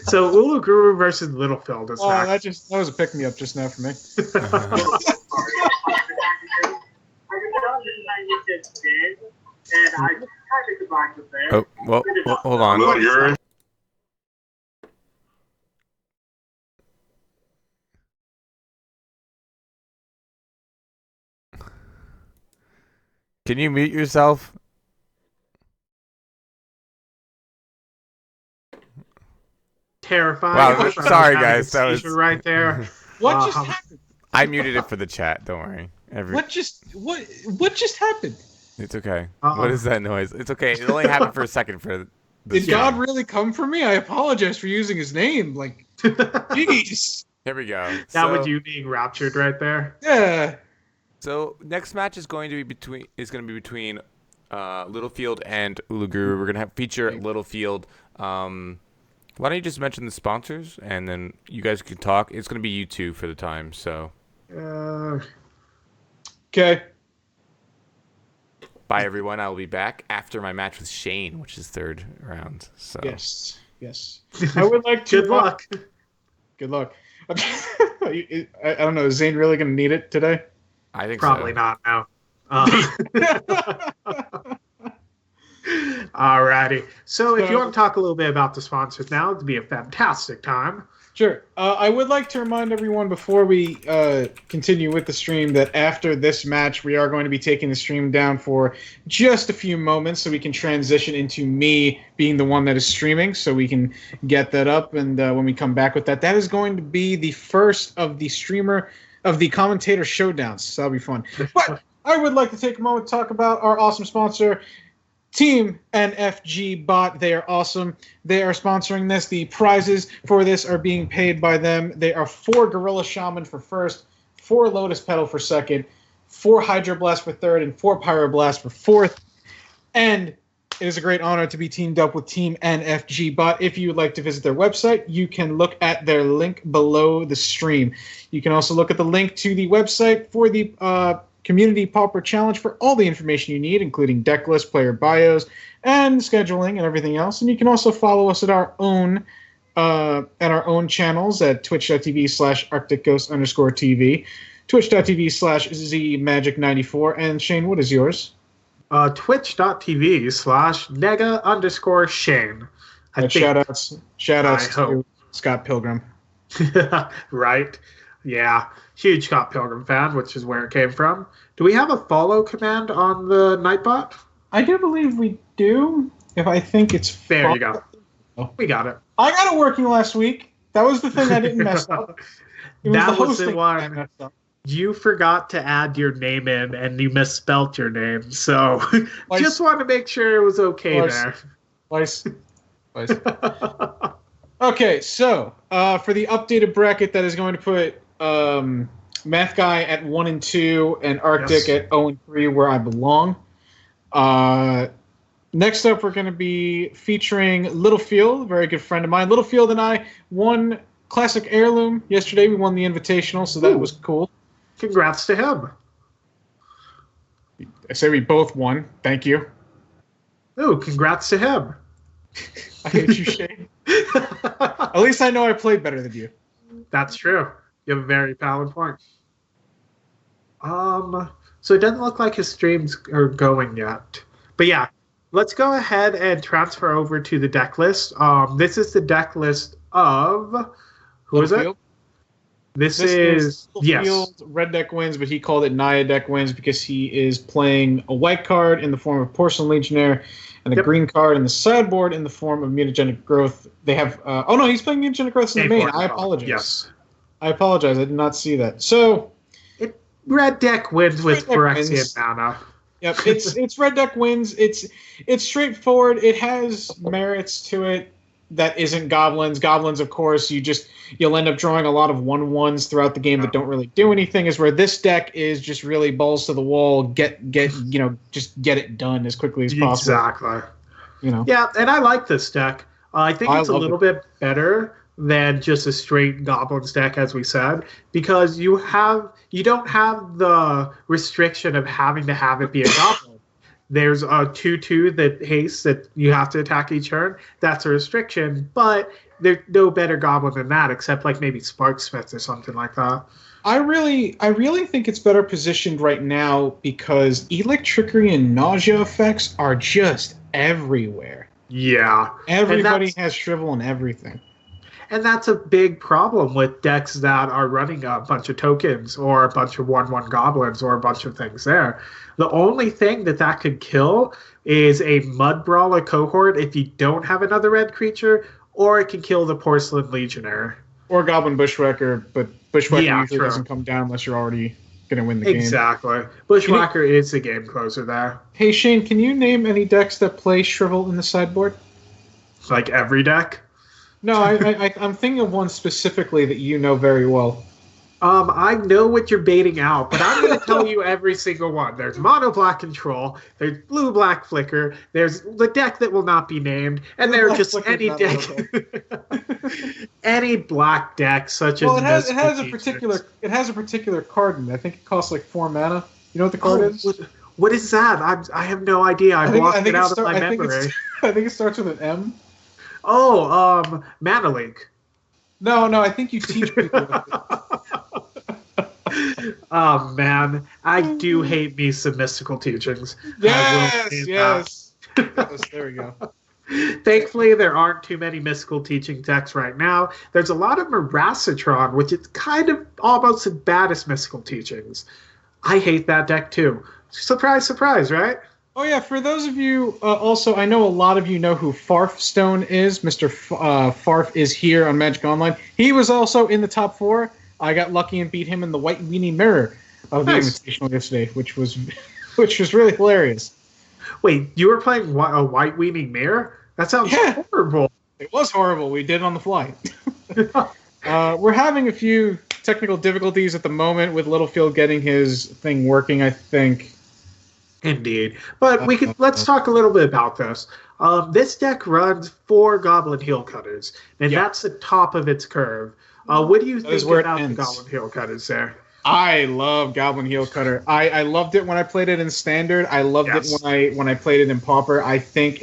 So Ulu Guru versus Littlefield is next. That was a pick-me-up just now for me. Oh, well, hold on. Can you mute yourself? Terrifying. Wow, sorry guys, that was right there. What just happened? I muted it for the chat. Don't worry. What just happened? It's okay. What is that noise? It's okay. It only happened for a second. Did God really come for me? I apologize for using his name. Jeez. Here we go. That was you being raptured right there. Yeah. So next match is going to be between Littlefield and Uluguru. We're gonna feature Littlefield. Why don't you just mention the sponsors and then you guys can talk? It's gonna be you two for the time. So. Okay. Bye everyone. I will be back after my match with Shane, which is 3rd round. So. Yes. I would like to. Good luck. Good luck. I don't know. Is Zane really gonna need it today? I think probably so. not now. Alrighty. So if you want to talk a little bit about the sponsors now, it'd be a fantastic time. Sure. I would like to remind everyone before we continue with the stream that after this match, we are going to be taking the stream down for just a few moments so we can transition into me being the one that is streaming so we can get that up. And when we come back with that, that is going to be the first of the commentator showdowns. So that'll be fun. But I would like to take a moment to talk about our awesome sponsor, Team NFG Bot. They are awesome. They are sponsoring this. The prizes for this are being paid by them. They are 4 Gorilla Shaman for first, 4 Lotus Petal for second, 4 Hydroblast for third, and 4 Pyroblast for fourth. And it is a great honor to be teamed up with Team NFG Bot. If you would like to visit their website, you can look at their link below the stream. You can also look at the link to the website for the Community Pauper Challenge for all the information you need, including deck lists, player bios, and scheduling and everything else. And you can also follow us at our own channels at twitch.tv/ArcticGhost_TV, twitch.tv/ZMagic94. And Shane, what is yours? Twitch.tv/Nega_Shane. Shout outs to Scott Pilgrim. Right. Yeah. Huge Scott Pilgrim fan, which is where it came from. Do we have a follow command on the Nightbot? I do believe we do. If I think it's there, you go. Oh. We got it. I got it working last week. That was the thing I didn't mess up. That was the one. You forgot to add your name in, and you misspelt your name. So just want to make sure it was okay there. Twice. Okay, so for the updated bracket, that is going to put Math Guy at 1 and 2 and Arctic at 0 and 3, where I belong. Next up, we're going to be featuring Littlefield, a very good friend of mine. Littlefield and I won Classic Heirloom yesterday. We won the Invitational, so that was cool. Congrats to him. I say we both won. Thank you. Ooh, congrats to him. I hate you, Shane. At least I know I played better than you. That's true. You have a very valid point. So it doesn't look like his streams are going yet. But yeah, let's go ahead and transfer over to the deck list. This is the deck list of... Who is it? This is Field. Red deck wins, but he called it Naya deck wins because he is playing a white card in the form of Porcelain Legionnaire and a green card in the sideboard in the form of Mutagenic Growth. They have he's playing Mutagenic Growth in the main. I apologize. Yes. I apologize. I did not see that. So red deck wins with Phyrexian mana. Yep, it's red deck wins. It's straightforward. It has merits to it that isn't goblins. Goblins, of course, you'll end up drawing a lot of 1/1s throughout the game that don't really do anything. Is where this deck is just really balls to the wall, just get it done as quickly as possible. Exactly. Yeah, and I like this deck. I think it's a little bit better than just a straight goblins deck, as we said, because you don't have the restriction of having to have it be a goblin. There's a 2/2 that hastes that you have to attack each turn. That's a restriction, but there's no better goblin than that, except like maybe Sparksmith or something like that. I really think it's better positioned right now because Elic Trickery and Nausea effects are just everywhere. Yeah. Everybody has Shrivel and everything. And that's a big problem with decks that are running a bunch of tokens or a bunch of 1/1 goblins or a bunch of things there. The only thing that could kill is a Mud Brawler cohort if you don't have another red creature, or it can kill the Porcelain Legionnaire. Or Goblin Bushwhacker, but Bushwhacker usually doesn't come down unless you're already going to win the game. Exactly. Bushwhacker is the game closer there. Hey, Shane, can you name any decks that play Shrivel in the sideboard? Like every deck? No, I'm thinking of one specifically that you know very well. I know what you're baiting out, but I'm going to tell you every single one. There's Mono Black Control, there's Blue Black Flicker, there's the deck that will not be named, and there's just any deck, any black deck such as. Well, it has a particular card in it. I think it costs like 4 mana. You know what the card is? What is that? I have no idea. I've lost it out of my memory. I think it starts with an M. Oh, Mana Leak. No, I think you teach people with it. Oh, man. I do hate me some mystical teachings. Yes, there we go. Thankfully, there aren't too many mystical teaching decks right now. There's a lot of Marasatron, which is kind of almost as bad as mystical teachings. I hate that deck, too. Surprise, surprise, right? Oh, yeah, for those of you, also, I know a lot of you know who Farfstone is. Mr. Farf is here on Magic Online. He was also in the top 4. I got lucky and beat him in the White Weenie Mirror of the Invitational yesterday, which was really hilarious. Wait, you were playing a White Weaving Mirror? That sounds horrible. It was horrible. We did it on the fly. We're having a few technical difficulties at the moment with Littlefield getting his thing working, I think. Indeed. But let's talk a little bit about this. This deck runs 4 Goblin Heel Cutters, and that's the top of its curve. What do you think about the Goblin Heel Cutters there? I love Goblin Heel Cutter. I loved it when I played it in Standard. I loved it when I played it in Pauper. I think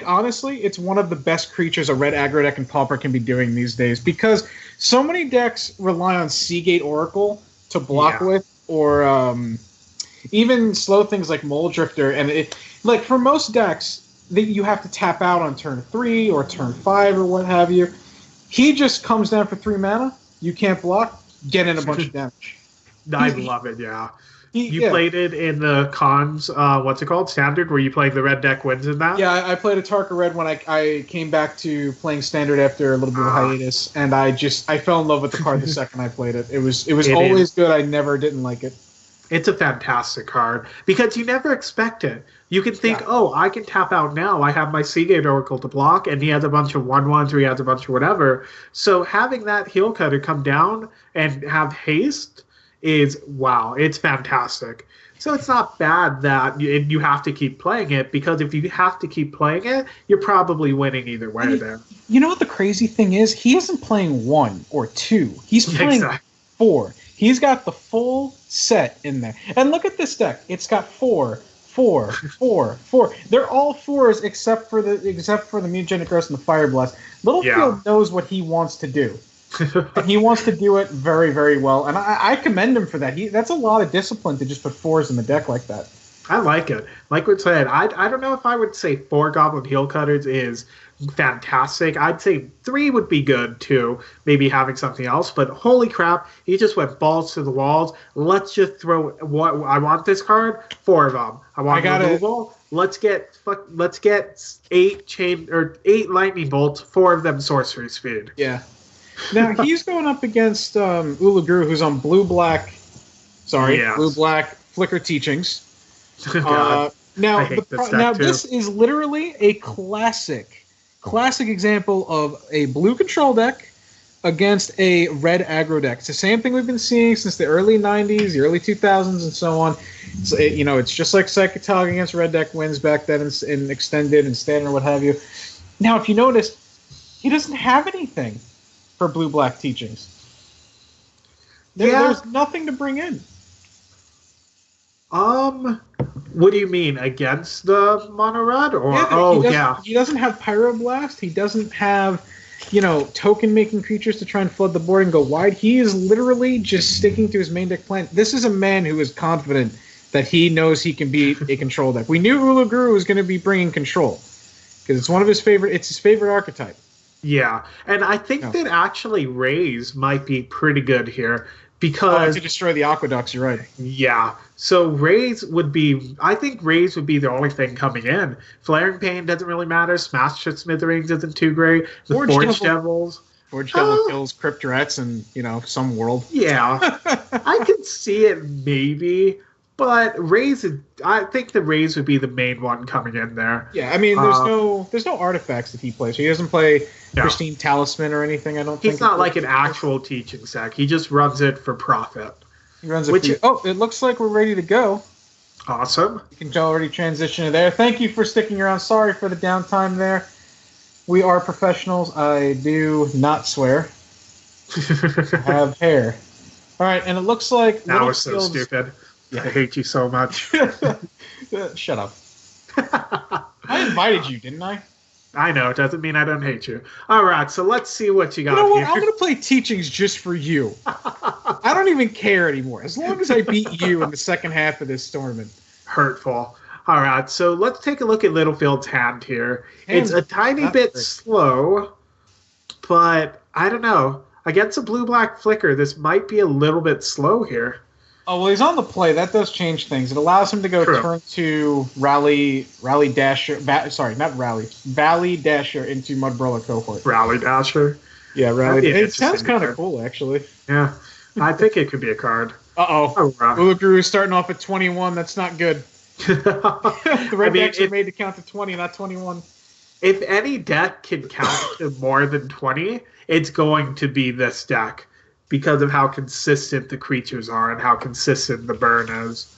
honestly, it's one of the best creatures a red aggro deck in Pauper can be doing these days, because so many decks rely on Seagate Oracle to block with, or even slow things like Mole Drifter. And like for most decks, that you have to tap out on turn 3 or turn 5 or what have you. He just comes down for 3 mana. You can't block. Get in a bunch of damage. I love it, You played it in the cons, what's it called? Standard, where you played the red deck wins in that? Yeah, I played a Tarka Red when I came back to playing Standard after a little bit of a hiatus, and I fell in love with the card the second I played it. It was always good. I never didn't like it. It's a fantastic card, because you never expect it. You can think, I can tap out now. I have my Seagate Oracle to block, and he has a bunch of 1/1s, or he has a bunch of whatever. So having that Heel Cutter come down and have haste is, wow, it's fantastic. So it's not bad that you have to keep playing it, because if you have to keep playing it, you're probably winning either way there. You know what the crazy thing is? He isn't playing 1 or 2. He's playing 4. He's got the full set in there. And look at this deck. It's got 4, 4, 4, 4. They're all 4s except for the Mutagenic Growth and the Fire Blast. Littlefield knows what he wants to do. And he wants to do it very, very well. And I commend him for that. That's a lot of discipline to just put 4s in the deck like that. I like it. Like we said, I don't know if I would say 4 Goblin Heel Cutters is fantastic. I'd say 3 would be good too. Maybe having something else. But holy crap, he just went balls to the walls. Let's just throw what I want this card. 4 of them. I want removal. Let's get 8 lightning bolts. 4 of them sorcery speed. Yeah. Now he's going up against Ulagru, who's on blue-black Flicker Teachings. This is literally a classic example of a blue control deck against a red aggro deck. It's the same thing we've been seeing since the early 90s, the early 2000s, and so on. So, it's just like Psychic Tog against red deck wins back then in Extended and Standard, what have you. Now, if you notice, he doesn't have anything for blue-black Teachings. There's nothing to bring in. What do you mean, against the mono red? He doesn't have Pyroblast. He doesn't have, token making creatures to try and flood the board and go wide. He is literally just sticking to his main deck plan. This is a man who is confident that he knows he can beat a control deck. We knew Ulaguru was going to be bringing control, because it's one of his favorite. It's his favorite archetype. Yeah, and I think that actually Raze might be pretty good here, because to destroy the aqueducts. You're right. Yeah. So Raze would be the only thing coming in. Flaring Pain doesn't really matter. Smash to Smithereens isn't too great. The Forge Devils. Forge Devil kills Crypt Rats in, some world. Yeah. I could see it maybe, but I think the Raze would be the main one coming in there. Yeah, I mean, there's no artifacts that he plays. He doesn't play Pristine Talisman or anything, I don't think. He's not like an actual teaching sack. He just runs it for profit. He runs it it looks like we're ready to go. Awesome. You can already transition to there. Thank you for sticking around. Sorry for the downtime there. We are professionals. I do not swear. I have hair. All right, and it looks like... That was so stupid. Yeah. I hate you so much. Shut up. I invited you, didn't I? I know. It doesn't mean I don't hate you. All right, so let's see what you got here. What? I'm going to play Teachings just for you. I don't even care anymore. As long as I beat you in the second half of this tournament. Hurtful. All right, so let's take a look at Littlefield's hand here. It's a tiny bit slow, but I don't know. Against a blue-black Flicker, this might be a little bit slow here. Oh, well, he's on the play. That does change things. It allows him to go turn to Valley Dasher into Mudbrella Cohort. Rally Dasher? Yeah, Rally Dasher. It sounds kind of cool, actually. Yeah, I think it could be a card. Uh-oh. Ulaguru is starting off at 21. That's not good. The red decks are made to count to 20, not 21. If any deck can count to more than 20, it's going to be this deck because of how consistent the creatures are and how consistent the burn is.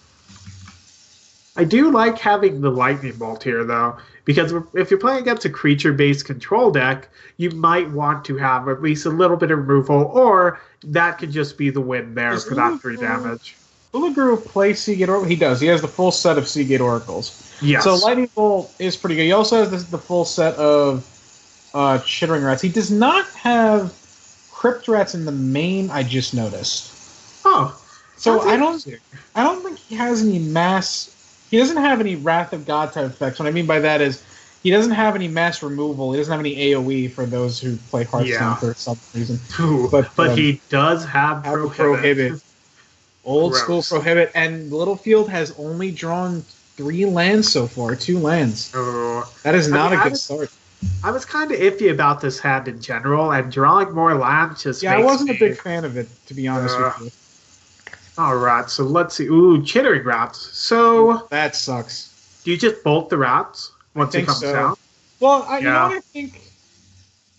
I do like having the lightning bolt here, though, because if you're playing against a creature-based control deck, you might want to have at least a little bit of removal, or that could just be the win there for that 3 damage. Ulaguru play Seagate Oracle? He does. He has the full set of Seagate Oracles. Yes. So Lightning Bolt is pretty good. He also has the full set of Chittering Rats. He does not have Crypt Rats in the main, I just noticed. Oh. So I don't think he has any mass... He doesn't have any Wrath of God type effects. What I mean by that is he doesn't have any mass removal. He doesn't have any AoE for those who play Hearthstone for some reason. Ooh, but he does have Prohibit. Old school Prohibit. And Littlefield has only drawn 3 lands so far. 2 lands. Oh. That is not a good start. I was kind of iffy about this hand in general, and drawing more lands just I wasn't a big fan of it, to be honest with you. All right, so let's see. Ooh, Chittering Rats. So that sucks. Do you just bolt the rats once it comes down? Well, you know what I think?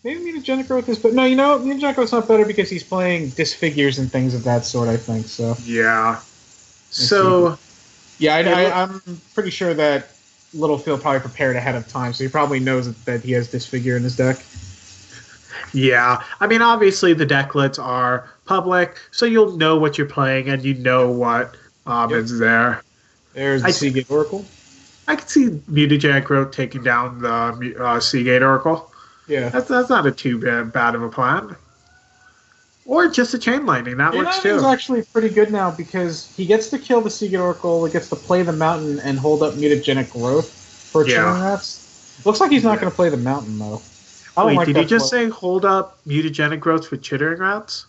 Maybe Mutagenic Growth is, but no, Mutagenic Growth's not better because he's playing Disfigures and things of that sort, I think, so. Yeah. So... Yeah, I'm pretty sure that Littlefield probably prepared ahead of time, so he probably knows that he has Disfigure in his deck. Yeah, I mean, obviously the deck lists are public, so you'll know what you're playing and you know what is there. There's the Seagate Oracle. I can see Mutagenic Growth taking down the Seagate Oracle. Yeah. That's not a too bad of a plan. Or just a Chain Lightning, that works too. Is actually pretty good now because he gets to kill the Seagate Oracle, he gets to play the Mountain and hold up Mutagenic Growth for Chittering Rats. Looks like he's not going to play the Mountain, though. Wait, did you just say hold up Mutagenic Growth for Chittering Rats?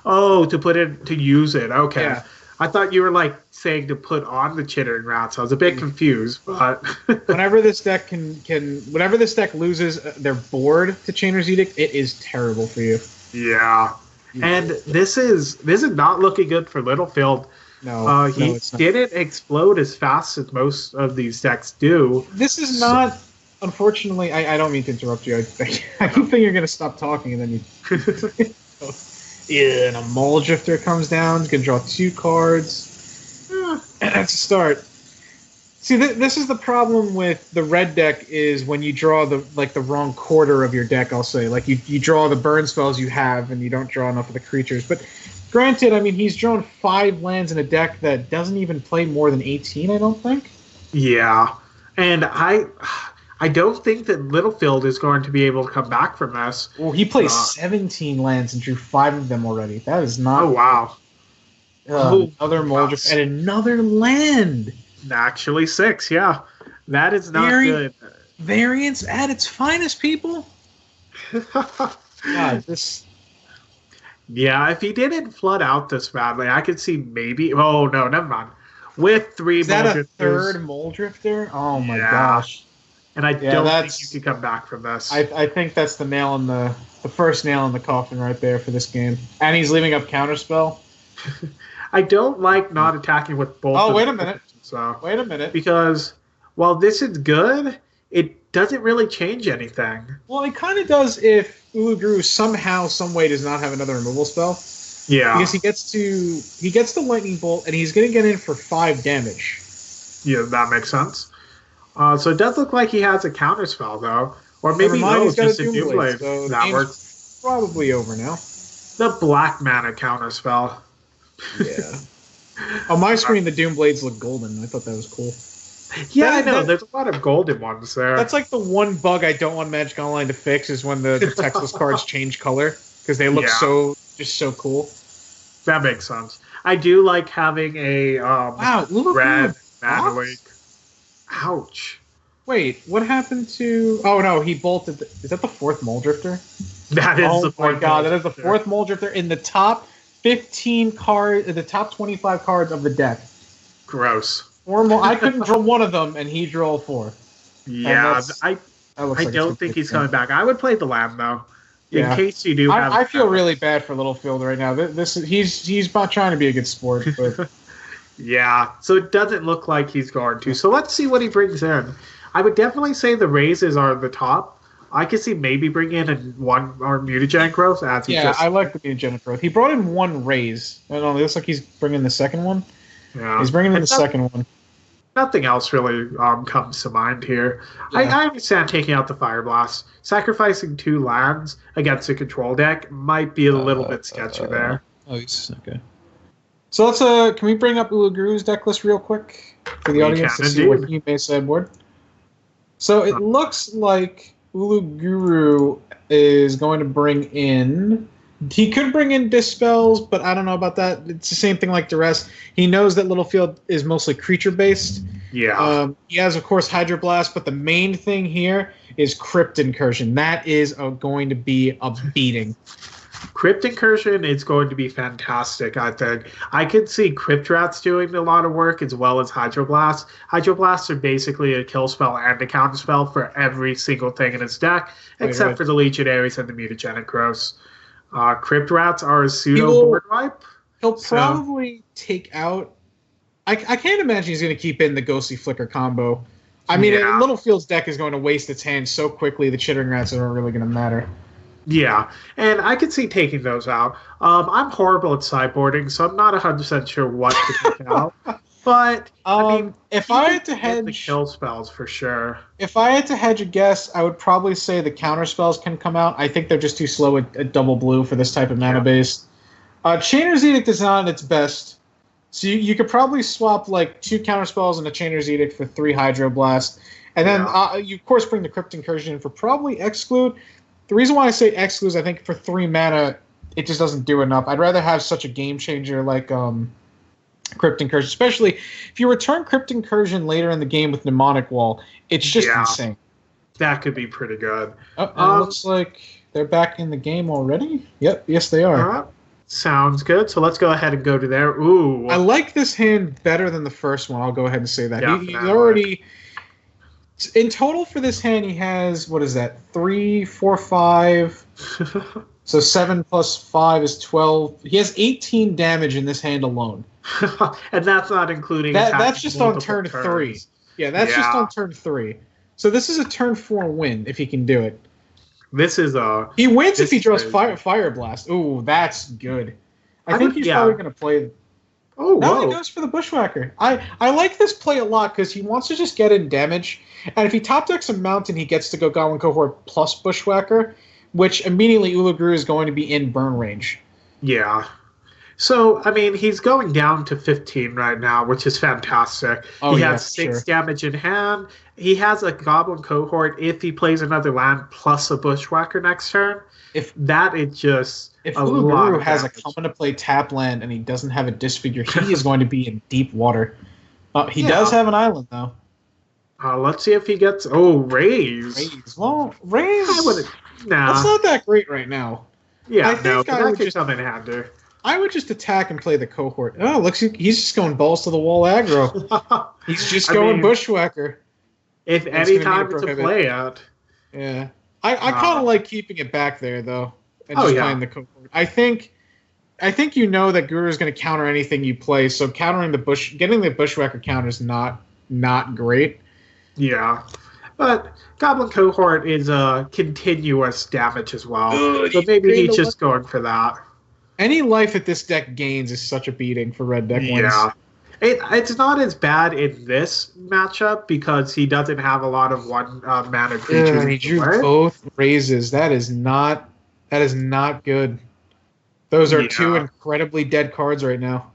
Oh, to use it. Okay. Yeah. I thought you were saying to put on the Chittering Rats. I was a bit confused, but whenever this deck whenever this deck loses their board to Chainer's Edict, it is terrible for you. Yeah. And this is not looking good for Littlefield. No, he didn't explode as fast as most of these decks do. This is not. Unfortunately, I don't mean to interrupt you. I keep thinking you're going to stop talking, and then you... Yeah, and a Mole Drifter comes down. You can draw 2 cards. That's a start. See, this is the problem with the red deck is when you draw the wrong quarter of your deck, I'll say. You draw the burn spells you have, and you don't draw enough of the creatures. But granted, I mean, he's drawn 5 lands in a deck that doesn't even play more than 18, I don't think. Yeah, and I don't think that Littlefield is going to be able to come back from this. Well, he plays 17 lands and drew 5 of them already. That is not... Oh, wow. Another Moldrift and another land. Actually 6, yeah. That is not good. Variance at its finest, people. God, this... Yeah, if he didn't flood out this badly, I could see maybe... Oh, no, never mind. With 3 Moldrifters... Is that a 3rd Moldrifter? Oh, my gosh. And I don't think you can come back from this. I think that's the nail in the first nail in the coffin right there for this game. And he's leaving up Counterspell. I don't like not attacking with both. Oh, wait a minute. So wait a minute. Because while this is good, it doesn't really change anything. Well, it kind of does if Ulaguru somehow, some way does not have another removal spell. Yeah. Because he gets the Lightning Bolt, and he's going to get in for 5 damage. Yeah, that makes sense. So it does look like he has a counterspell, though. Or maybe just a Doomblade. So that works. Probably over now. The black mana counterspell. Yeah. On my screen, the Doomblade's look golden. I thought that was cool. Yeah, I know. There's a lot of golden ones there. That's like the one bug I don't want Magic Online to fix is when the textless cards change color because they look so cool. That makes sense. I do like having a red Mana Lake. Ouch. Wait, what happened to... Oh, no, he bolted... Is that the 4th Moldrifter? That is the 4th. Oh, my God, that is the 4th Moldrifter in the top 15 cards... The top 25 cards of the deck. Gross. I couldn't draw one of them, and he drew 4. Yeah, I don't think he's coming back. I would play the Lamb, though. In case you do have... I feel really bad for Littlefield right now. He's not trying to be a good sport, but... Yeah, so it doesn't look like he's going to. So let's see what he brings in. I would definitely say the raises are the top. I could see maybe bringing in one or mutagenic growth as he I like the mutagenic growth. He brought in one raise. I don't know, it looks like he's bringing the second one. Yeah. He's bringing in the second one. Nothing else really comes to mind here. Yeah. I understand taking out the Fire Blast. Sacrificing 2 lands against a control deck might be a little bit sketchy there. Oh, he's okay. So let's can we bring up Uluguru's deck list real quick for the audience to see what he may sideboard? So it looks like Uluguru is going to bring in. He could bring in Dispels, but I don't know about that. It's the same thing like Duress. He knows that Littlefield is mostly creature-based. Yeah. He has, of course, Hydroblast, but the main thing here is Crypt Incursion. That is going to be a beating. Crypt Incursion is going to be fantastic, I think. I could see Crypt Rats doing a lot of work as well as Hydroblast. Hydroblasts are basically a kill spell and a counter spell for every single thing in his deck, except for the Legionaries and the Mutagenic Growths. Crypt Rats are a pseudo board wipe. He'll probably take out... I can't imagine he's going to keep in the Ghostly Flicker combo. I mean, Littlefield's deck is going to waste its hand so quickly, the Chittering Rats aren't really going to matter. Yeah, and I could see taking those out. I'm horrible at sideboarding, so I'm not 100% sure what to take out. But, I mean, if I had to hedge the kill spells for sure. If I had to hedge a guess, I would probably say the counter spells can come out. I think they're just too slow at double blue for this type of mana base. Chainer's Edict is not at its best. So you could probably swap like 2 counter spells and a Chainer's Edict for 3 Hydroblast. And then you, of course, bring the Crypt Incursion in for probably Exclude. The reason why I say Exclude is I think for 3 mana, it just doesn't do enough. I'd rather have such a game changer like Crypt Incursion, especially if you return Crypt Incursion later in the game with Mnemonic Wall. It's just insane. That could be pretty good. It looks like they're back in the game already. Yep, yes they are. All right. Sounds good. So let's go ahead and go to there. Ooh. I like this hand better than the first one. I'll go ahead and say that. He's already... In total for this hand, he has, what is that, 3, 4, 5... So 7 plus 5 is 12. He has 18 damage in this hand alone. And that's not including... That's just on turn 3. Yeah, that's just on turn 3. So this is a turn 4 win, if he can do it. This is a... He wins if he draws Fire Blast. Ooh, that's good. I think he's probably going to play... Oh, now he goes for the Bushwhacker. I like this play a lot because he wants to just get in damage. And if he top decks a Mountain, he gets to go Goblin Cohort plus Bushwhacker, which immediately Uluguru is going to be in burn range. Yeah. So, I mean, he's going down to 15 right now, which is fantastic. He has 6 damage in hand. He has a Goblin Cohort if he plays another land plus a Bushwhacker next turn. If Uluguru has a come into play tap land and he doesn't have a Disfigure, he is going to be in deep water. He does have an island, though. Let's see if he gets... Oh, Raise. Well, Raise... Nah. That's not that great right now. Yeah, I think I would just something hander. I would just attack and play the Cohort. Oh, looks he's just going balls to the wall aggro. He's just going Bushwhacker. If any time it's a play out. Yeah. I kind of like keeping it back there, though, and just playing the Cohort. I think you know that Guru is going to counter anything you play, so getting the Bushwhacker counter is not great. Yeah. But Goblin Cohort is a continuous damage as well. So maybe he's just going for that. Any life that this deck gains is such a beating for red deck wins. Yeah. It's not as bad in this matchup because he doesn't have a lot of one mana creatures. He drew both raises. That is not good. Those are 2 incredibly dead cards right now.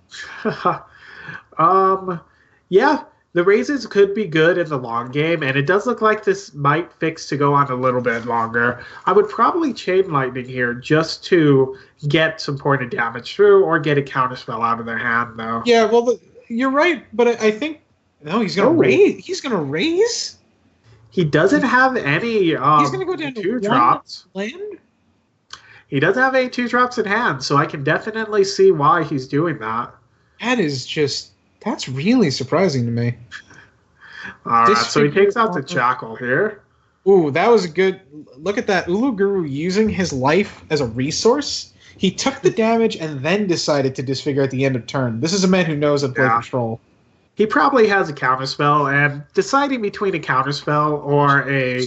Yeah. The raises could be good in the long game, and it does look like this might fix to go on a little bit longer. I would probably Chain Lightning here just to get some pointed damage through or get a counterspell out of their hand, though. Yeah, well, you're right, but I think... No, he's going to raise. He's going to raise? He doesn't have any he's going to go down to 2-drops. Land? He doesn't have any 2-drops in hand, so I can definitely see why he's doing that. That is just... That's really surprising to me. All right, so he takes out the Jackal here. Ooh, that was a good... Look at that. Uluguru using his life as a resource. He took the damage and then decided to disfigure at the end of turn. This is a man who knows how to play control. He probably has a counterspell, and deciding between a counterspell or a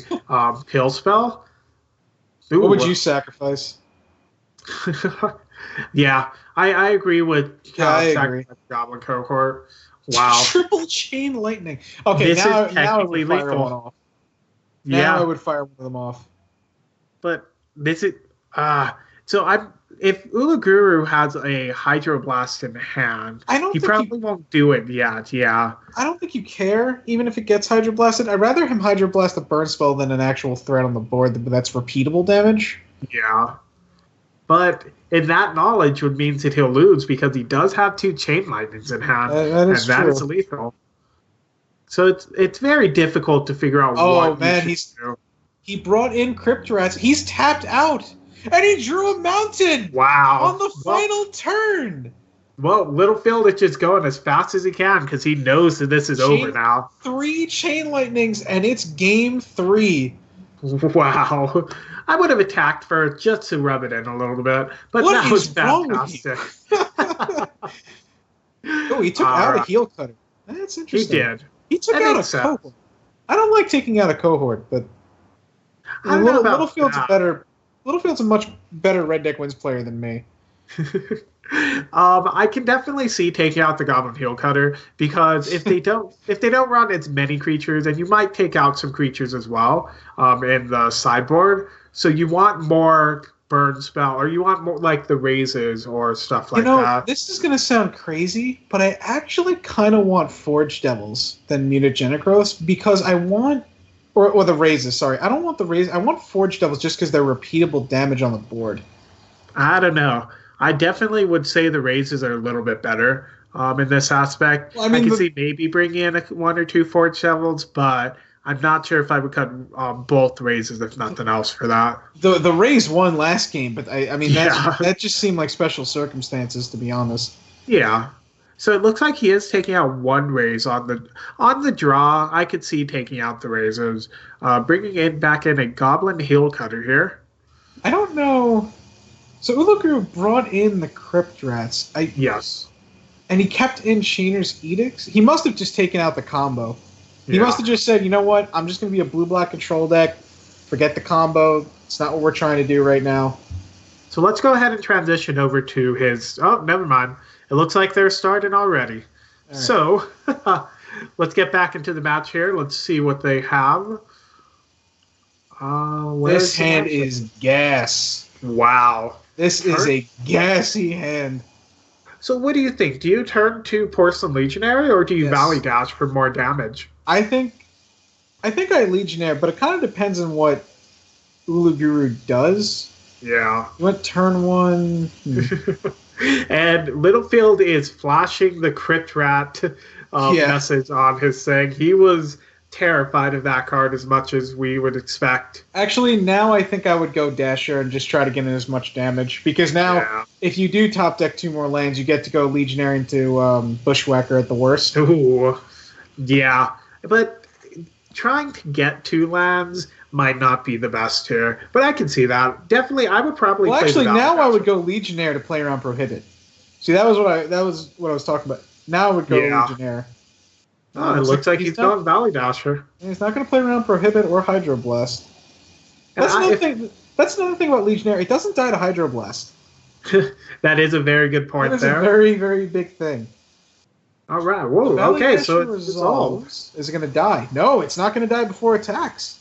heal spell. Ooh, what would you sacrifice? Yeah, I agree with I agree. Goblin Cohort. Wow. Triple Chain Lightning. Okay, now I would fire one off. Now I would fire one of them off. But this is so if Ulaguru has a Hydroblast in hand, he probably won't do it yet. Yeah. I don't think you care, even if it gets Hydroblasted. I'd rather him Hydroblast a burn spell than an actual threat on the board that's repeatable damage. Yeah. But in that knowledge would means that he'll lose because he does have 2 Chain Lightnings in hand, and that is lethal. So it's very difficult to figure out what he should do. He brought in Crypt Rats. He's tapped out. And he drew a mountain! Wow. On the final turn! Well, Littlefield is just going as fast as he can because he knows that this is over now. 3 Chain Lightnings, and it's game 3. Wow. I would have attacked first just to rub it in a little bit, but that was fantastic. Oh, he took out a Heel Cutter. That's interesting. He did. He took out a cohort. I don't like taking out a cohort, but Littlefield's better. Littlefield's a much better Red Deck Wins player than me. I can definitely see taking out the Goblin Heel Cutter because if they don't run as many creatures, and you might take out some creatures as well in the sideboard. So you want more burn spell, or you want more like the raises or stuff like that. This is gonna sound crazy, but I actually kind of want Forge Devils than Mutagenic because I want. Or the raises, sorry. I don't want the raises. I want Forge Devils just because they're repeatable damage on the board. I don't know. I definitely would say the raises are a little bit better in this aspect. Well, I can see maybe bringing in 1 or 2 Forge Devils, but I'm not sure if I would cut both raises, if nothing else, for that. The raise won last game, but I mean that just seemed like special circumstances, to be honest. Yeah. So it looks like he is taking out 1 raise on the draw. I could see taking out the raises, bringing back in a Goblin Heel Cutter here. I don't know. So Ulaguru brought in the Crypt Rats. Yes. And he kept in Shainer's Edicts. He must have just taken out the combo. He must have just said, you know what? I'm just going to be a blue-black control deck. Forget the combo. It's not what we're trying to do right now. So let's go ahead and transition over to his... Oh, never mind. It looks like they're starting already. Right. So, let's get back into the match here. Let's see what they have. This hand is gas. Wow. This is a gassy hand. So what do you think? Do you turn to Porcelain Legionary, or do you Valley Dash for more damage? I think I Legionnaire, but it kind of depends on what Ulaguru does. Yeah. You went turn 1... And Littlefield is flashing the Crypt Rat message on his thing. He was terrified of that card as much as we would expect. Actually, now I think I would go Dasher and just try to get in as much damage. Because now, if you do top deck 2 more lanes, you get to go Legionnaire into Bushwhacker at the worst. Ooh, yeah. But trying to get 2 lands might not be the best here, but I can see that. Definitely, I would probably. Well, actually, now I would go Legionnaire to play around Prohibit. See, that was what I was talking about. Now I would go Legionnaire. Oh, it looks like he's going Valley Dasher. He's not going to play around Prohibit or Hydroblast. That's another thing. That's another thing about Legionnaire. It doesn't die to Hydroblast. That is a very good point. That is a very, very big thing. All right. Whoa. Okay. So it resolves. Is it going to die? No, it's not going to die before attacks.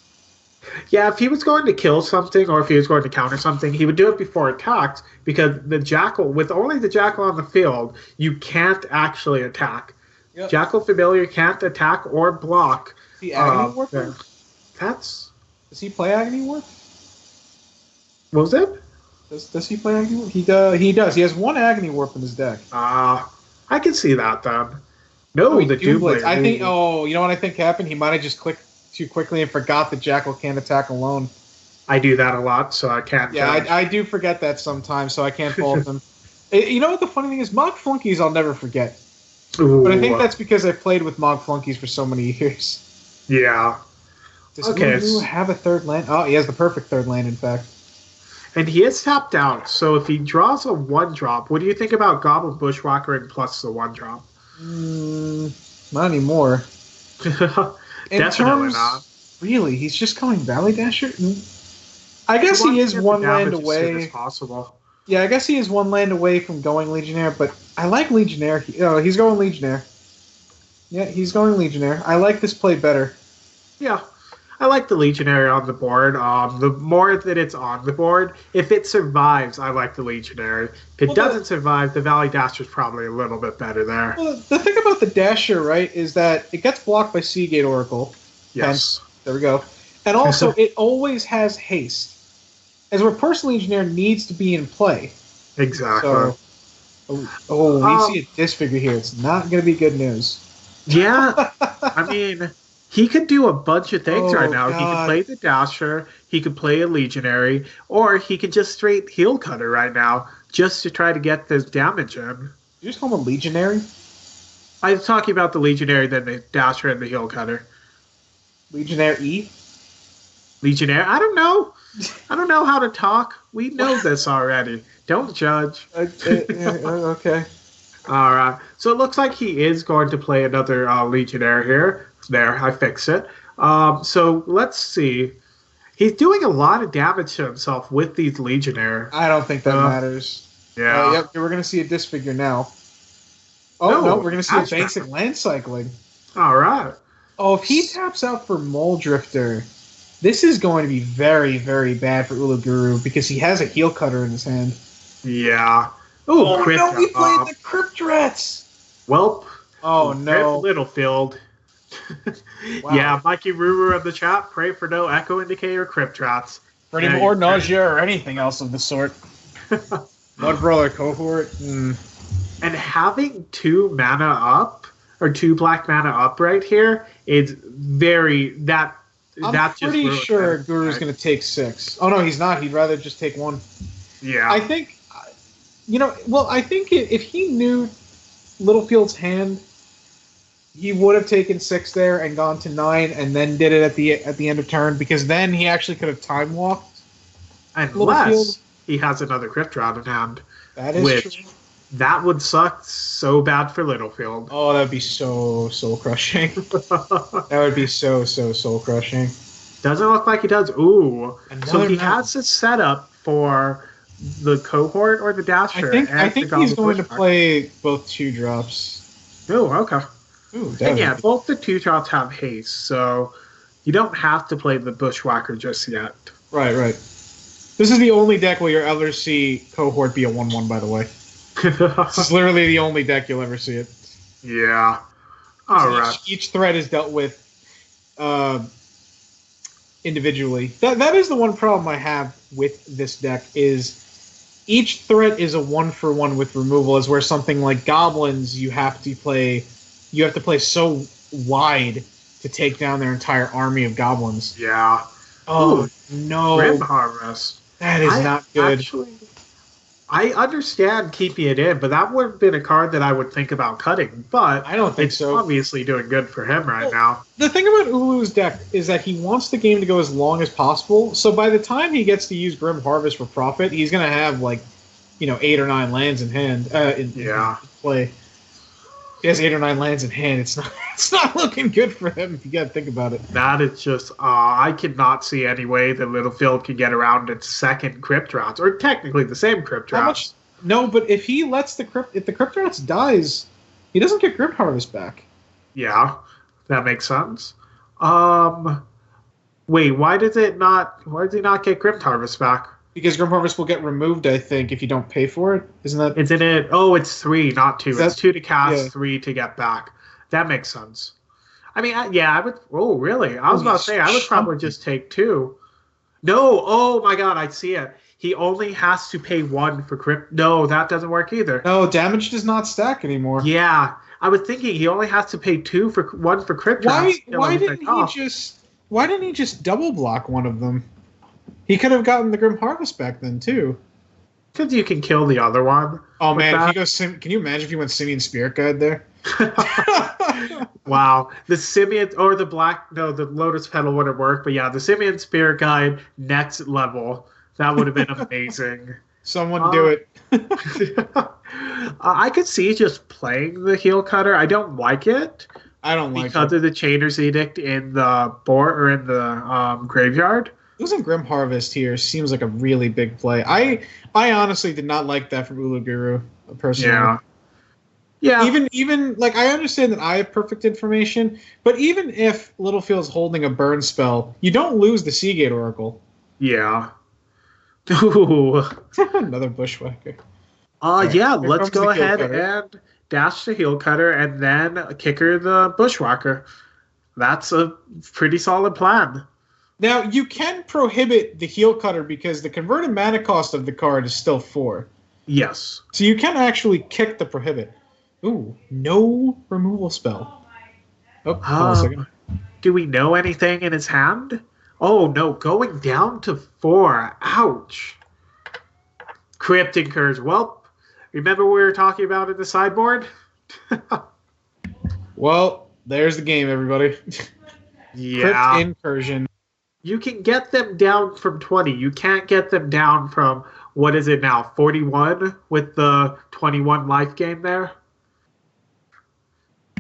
Yeah, if he was going to kill something or if he was going to counter something, he would do it before attacks because the Jackal, with only the Jackal on the field, you can't actually attack. Yep. Jackal Familiar can't attack or block. The Agony Warper? Does he play Agony Warp? What was it? Does he play Agony Warp? He does. He has 1 Agony Warp in his deck. I can see that then. No, the Doublade. I think. Oh, you know what I think happened? He might have just clicked too quickly and forgot that Jackal can't attack alone. I do that a lot, so I can't. Yeah, I do forget that sometimes, so I can't fault him. You know what the funny thing is? Mog Flunkies I'll never forget. Ooh. But I think that's because I played with Mog Flunkies for so many years. Yeah. Does Ulaguru have a 3rd land? Oh, he has the perfect 3rd land, in fact. And he is tapped out, so if he draws a 1-drop, what do you think about Goblin Bushwhacker and plus the 1-drop? Not anymore. Definitely not. Really, he's just going Valley Dasher? I guess he is one land away. As soon as possible. Yeah, I guess he is one land away from going Legionnaire, but I like Legionnaire. He's going Legionnaire. Yeah, he's going Legionnaire. I like this play better. Yeah, I like the Legionary on the board. The more that it's on the board, if it survives, I like the Legionary. If it doesn't survive, the Valley Dasher is probably a little bit better there. Well, the thing about the Dasher, right, is that it gets blocked by Seagate Oracle. Yes. There we go. And also, it always has haste. As where Person Legionnaire needs to be in play. Exactly. So, we see a disfigure here. It's not going to be good news. Yeah. I mean, he could do a bunch of things right now. God. He could play the Dasher, he could play a Legionary, or he could just straight heel cutter right now just to try to get this damage in. You just call him a Legionary? I was talking about the Legionary, then the Dasher, and the heel cutter. Legionnaire E? Legionnaire? I don't know. I don't know how to talk. We know this already. Don't judge. Okay. All right. So it looks like he is going to play another Legionnaire here. There, I fixed it. So let's see. He's doing a lot of damage to himself with these Legionnaire. I don't think that matters. Yeah. Yep, we're going to see a disfigure now. Oh, no, we're going to see a basic land cycling. All right. Oh, if he taps out for Mole Drifter, this is going to be very, very bad for Uluguru because he has a heel cutter in his hand. Yeah. Oh, no, we played the Crypt Rats! Welp. Oh, no. Littlefield. Wow. Yeah, Mikey Ruru of the chat, pray for no Echo Indicator Crypt Rats. For any more nausea or anything else of the sort. Mud Brawler Cohort. And having 2 mana up, or 2 black mana up right here, is very... I'm pretty sure Guru's going to take 6. Oh, no, he's not. He'd rather just take 1. Yeah. I think... I think if he knew Littlefield's hand, he would have taken 6 there and gone to 9 and then did it at the end of turn, because then he actually could have time walked. Unless he has another Crypt Rat in hand. That is true. That would suck so bad for Littlefield. Oh, that would be so soul-crushing. That would be so soul-crushing. Doesn't look like he does. Ooh. So he has a setup for the Cohort or the Dasher. I think he's going to play both 2-drops. Oh, okay. Ooh, and yeah, both the 2-drops have haste, so you don't have to play the Bushwhacker just yet. Right. This is the only deck where you'll ever see Cohort be a 1/1, by the way. This is literally the only deck you'll ever see it. Yeah. All right. Each threat is dealt with individually. That is the one problem I have with this deck is each threat is a 1-for-1 with removal. Is where something like Goblins you have to play so wide to take down their entire army of Goblins. Yeah. Oh, no. Grim Harvest. That is not good. Actually, I understand keeping it in, but that would have been a card that I would think about cutting. But I don't think so. It's obviously doing good for him right now. The thing about Ulu's deck is that he wants the game to go as long as possible. So by the time he gets to use Grim Harvest for profit, he's going to have 8 or 9 lands in hand. In play. He has 8 or 9 lands in hand. It's not looking good for him if you got to think about it. That is just I cannot see any way that Littlefield can get around its second Crypt Rats, or technically the same Crypt Rats. No, but if he lets if the Crypt Rats dies, he doesn't get Grim Harvest back. Yeah, that makes sense. Wait, why does he not get Grim Harvest back? Because Grim Harvest will get removed, I think, if you don't pay for it. Isn't that? Isn't it? Oh, it's 3, not 2. It's 2 to cast, 3 to get back. That makes sense. I mean, I would. Oh, really? I was about to say I would probably just take 2. No. Oh my God, I see it. He only has to pay 1 for Crypt. No, that doesn't work either. No, damage does not stack anymore. Yeah, I was thinking he only has to pay 2 for 1 for Crypt. Why didn't he just double block one of them? He could have gotten the Grim Harvest back then, too. Because you can kill the other one. Oh, man, if he goes can you imagine if he went Simian Spirit Guide there? Wow. The Simian, or the Lotus Petal wouldn't work, but yeah, the Simian Spirit Guide, next level. That would have been amazing. Someone do it. I could see just playing the heel cutter. I don't like it. I don't like because it. of the Chainer's Edict in the graveyard. Losing Grim Harvest here seems like a really big play. I honestly did not like that from Uluguru, personally. Yeah. Even like I understand that I have perfect information, but even if Littlefield's holding a burn spell, you don't lose the Seagate Oracle. Yeah. Ooh. Another Bushwhacker. Yeah, let's go ahead and dash the heel cutter and then kicker the Bushwhacker. That's a pretty solid plan. Now, you can prohibit the heel cutter because the converted mana cost of the card is still 4. Yes. So you can actually kick the prohibit. Ooh, no removal spell. Oh, hold on a second. Do we know anything in his hand? Oh, no, going down to 4. Ouch. Cryptic Curse. Well, remember what we were talking about in the sideboard? Well, there's the game, everybody. Yeah. Crypt Incursion. You can get them down from 20. You can't get them down from, what is it now, 41 with the 21 life game there?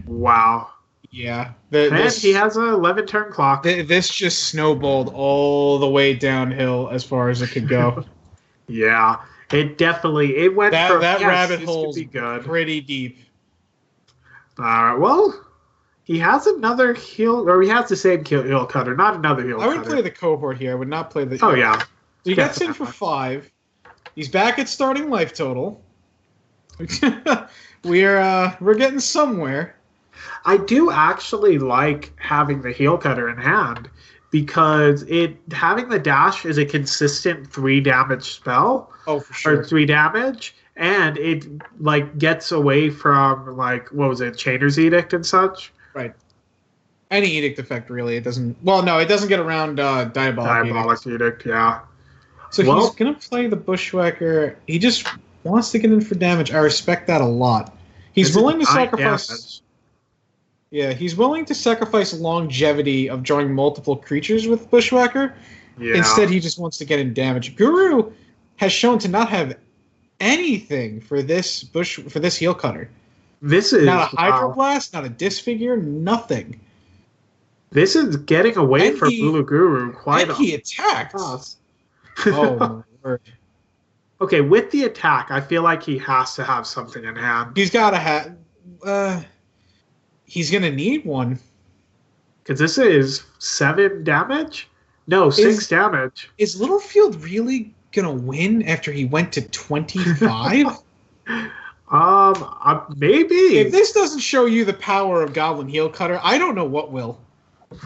Wow. Yeah. And he has an 11-turn clock. This just snowballed all the way downhill as far as it could go. Yeah. It went from, that yes, rabbit this hole's could be good. pretty deep. All right, well, he has another heel, or he has the same heel cutter, not another heel cutter. I would play the cohort here. I would not play the... Oh, yeah. So he gets in for 5. He's back at starting life total. We're getting somewhere. I do actually like having the heel cutter in hand because having the dash is a consistent 3 damage spell. Oh, for sure. Or 3 damage, and it gets away from what was it, Chainer's Edict and such. Right. Any edict effect, really. It doesn't. Well, no, it doesn't get around Diabolic Edict. Yeah. So he's gonna play the Bushwhacker. He just wants to get in for damage. I respect that a lot. He's willing to sacrifice. Damage. Yeah, he's willing to sacrifice longevity of drawing multiple creatures with Bushwhacker. Yeah. Instead, he just wants to get in damage. Guru has shown to not have anything for this heel cutter. This is not a Hydroblast, not a Disfigure, nothing. This is getting away from Uluguru quite. And he attacked. Oh my word. Okay, with the attack, I feel like he has to have something in hand. He's got to have. He's gonna need one. Because this is 7 damage. No, 6 damage. Is Littlefield really gonna win after he went to 25? Maybe. If this doesn't show you the power of Goblin Heel Cutter, I don't know what will.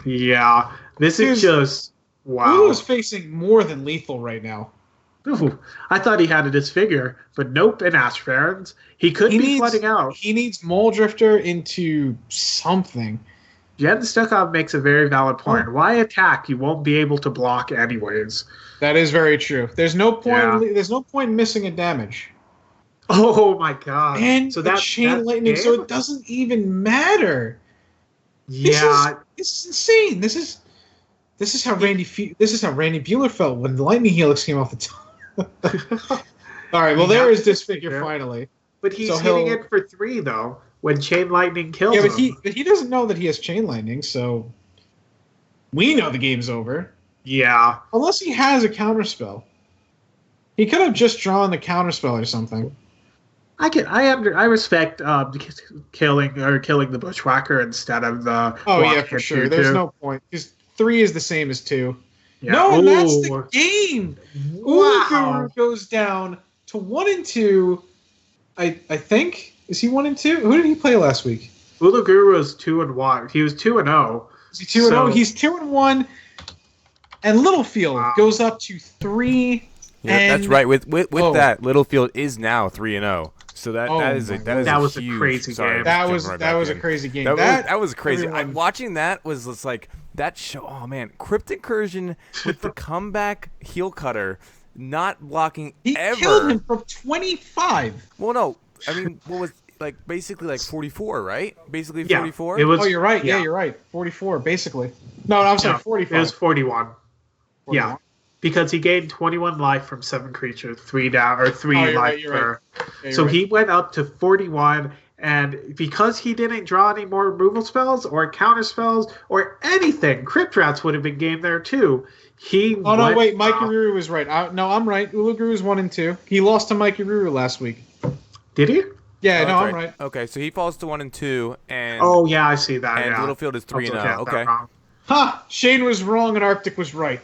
Yeah, this is just wow. Lulu's facing more than lethal right now. Ooh, I thought he had a disfigure, but nope. In Ash Barrens, he could be flooding out. He needs Mole Drifter into something. Jen Stukov makes a very valid point. Why attack? You won't be able to block anyways. That is very true. There's no point. Yeah. There's no point in missing a damage. Oh my god! And so that chain lightning, so it doesn't even matter. Yeah, this is insane. This is how Randy Bueller felt when the Lightning Helix came off the top. All right, well there is Disfigure finally. But he's hitting it for 3 though. When Chain Lightning kills him. But he doesn't know that he has Chain Lightning, so we know the game's over. Yeah. Unless he has a counterspell. He could have just drawn the counterspell or something. I respect killing the Bushwhacker instead of the. Oh yeah, for sure. There's no point because 3 is the same as 2. Yeah. No, and that's the game. Wow. Uluguru goes down to 1 and 2. I think. Is he 1 and 2? Who did he play last week? Uluguru was 2 and 1. He was 2 and 0. Is he 2 and 0? He's 2 and 1. And Littlefield goes up to 3. Yeah, that's right. With that, Littlefield is now 3 and 0. So that was a crazy game. That was a crazy game. That was crazy. Watching that was just like that show. Oh man, Crypt Incursion with the comeback heel cutter, not blocking ever. He killed him from 25. Well, no, I mean, what was basically 44, right? Basically 44. It was. Oh, you're right. Yeah, you're right. 44, basically. No, I'm sorry, 45. It was 41. 41. Yeah. because he gained 21 life from 7 creatures, 3 down or 3 Oh, you're life right, you're per. right. Yeah, So you're right. he went up to 41, and because he didn't draw any more removal spells or counter spells or anything, Crypt Rats would have been game there too. He Oh no, went, wait, Mikey Ruru was right. No, I'm right. Uluguru's 1 and 2. He lost to Mikey Ruru last week. Did he? Yeah, Oh, no, that's I'm right. Okay, so he falls to 1 and 2, and Oh yeah, I see that. and yeah. Littlefield is I was 3 and looking 0. at that Okay. wrong. Ha! Shane was wrong and Arctic was right.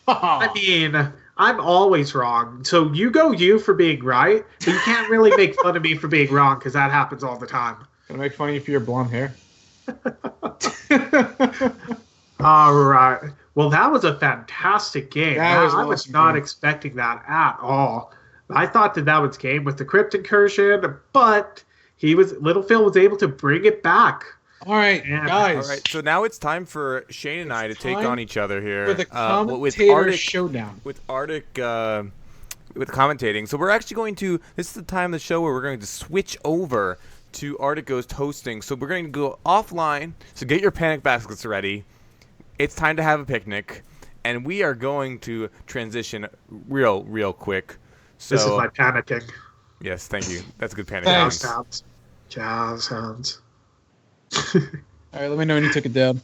I mean, I'm always wrong. So you go you for being right, but you can't really make fun of me for being wrong because that happens all the time. Gonna make fun of you for your blonde hair. All right. Well, that was a fantastic game. That was an I was awesome not game. expecting that at all. I thought that was game with the Crypt Incursion, but Little Phil was able to bring it back. All right, Yeah. guys. All right, so now it's time for Shane and I to take time on each other here For the with commentator Arctic showdown. with commentating. So we're actually going to. This is the time of the show where we're going to switch over to Arctic Ghost hosting. So we're going to go offline. So get your panic baskets ready. It's time to have a picnic, and we are going to transition real quick. So This is my panicking. yes, thank you. That's a good panic. Thanks. Jazz sounds. All right, let me know when you took it down.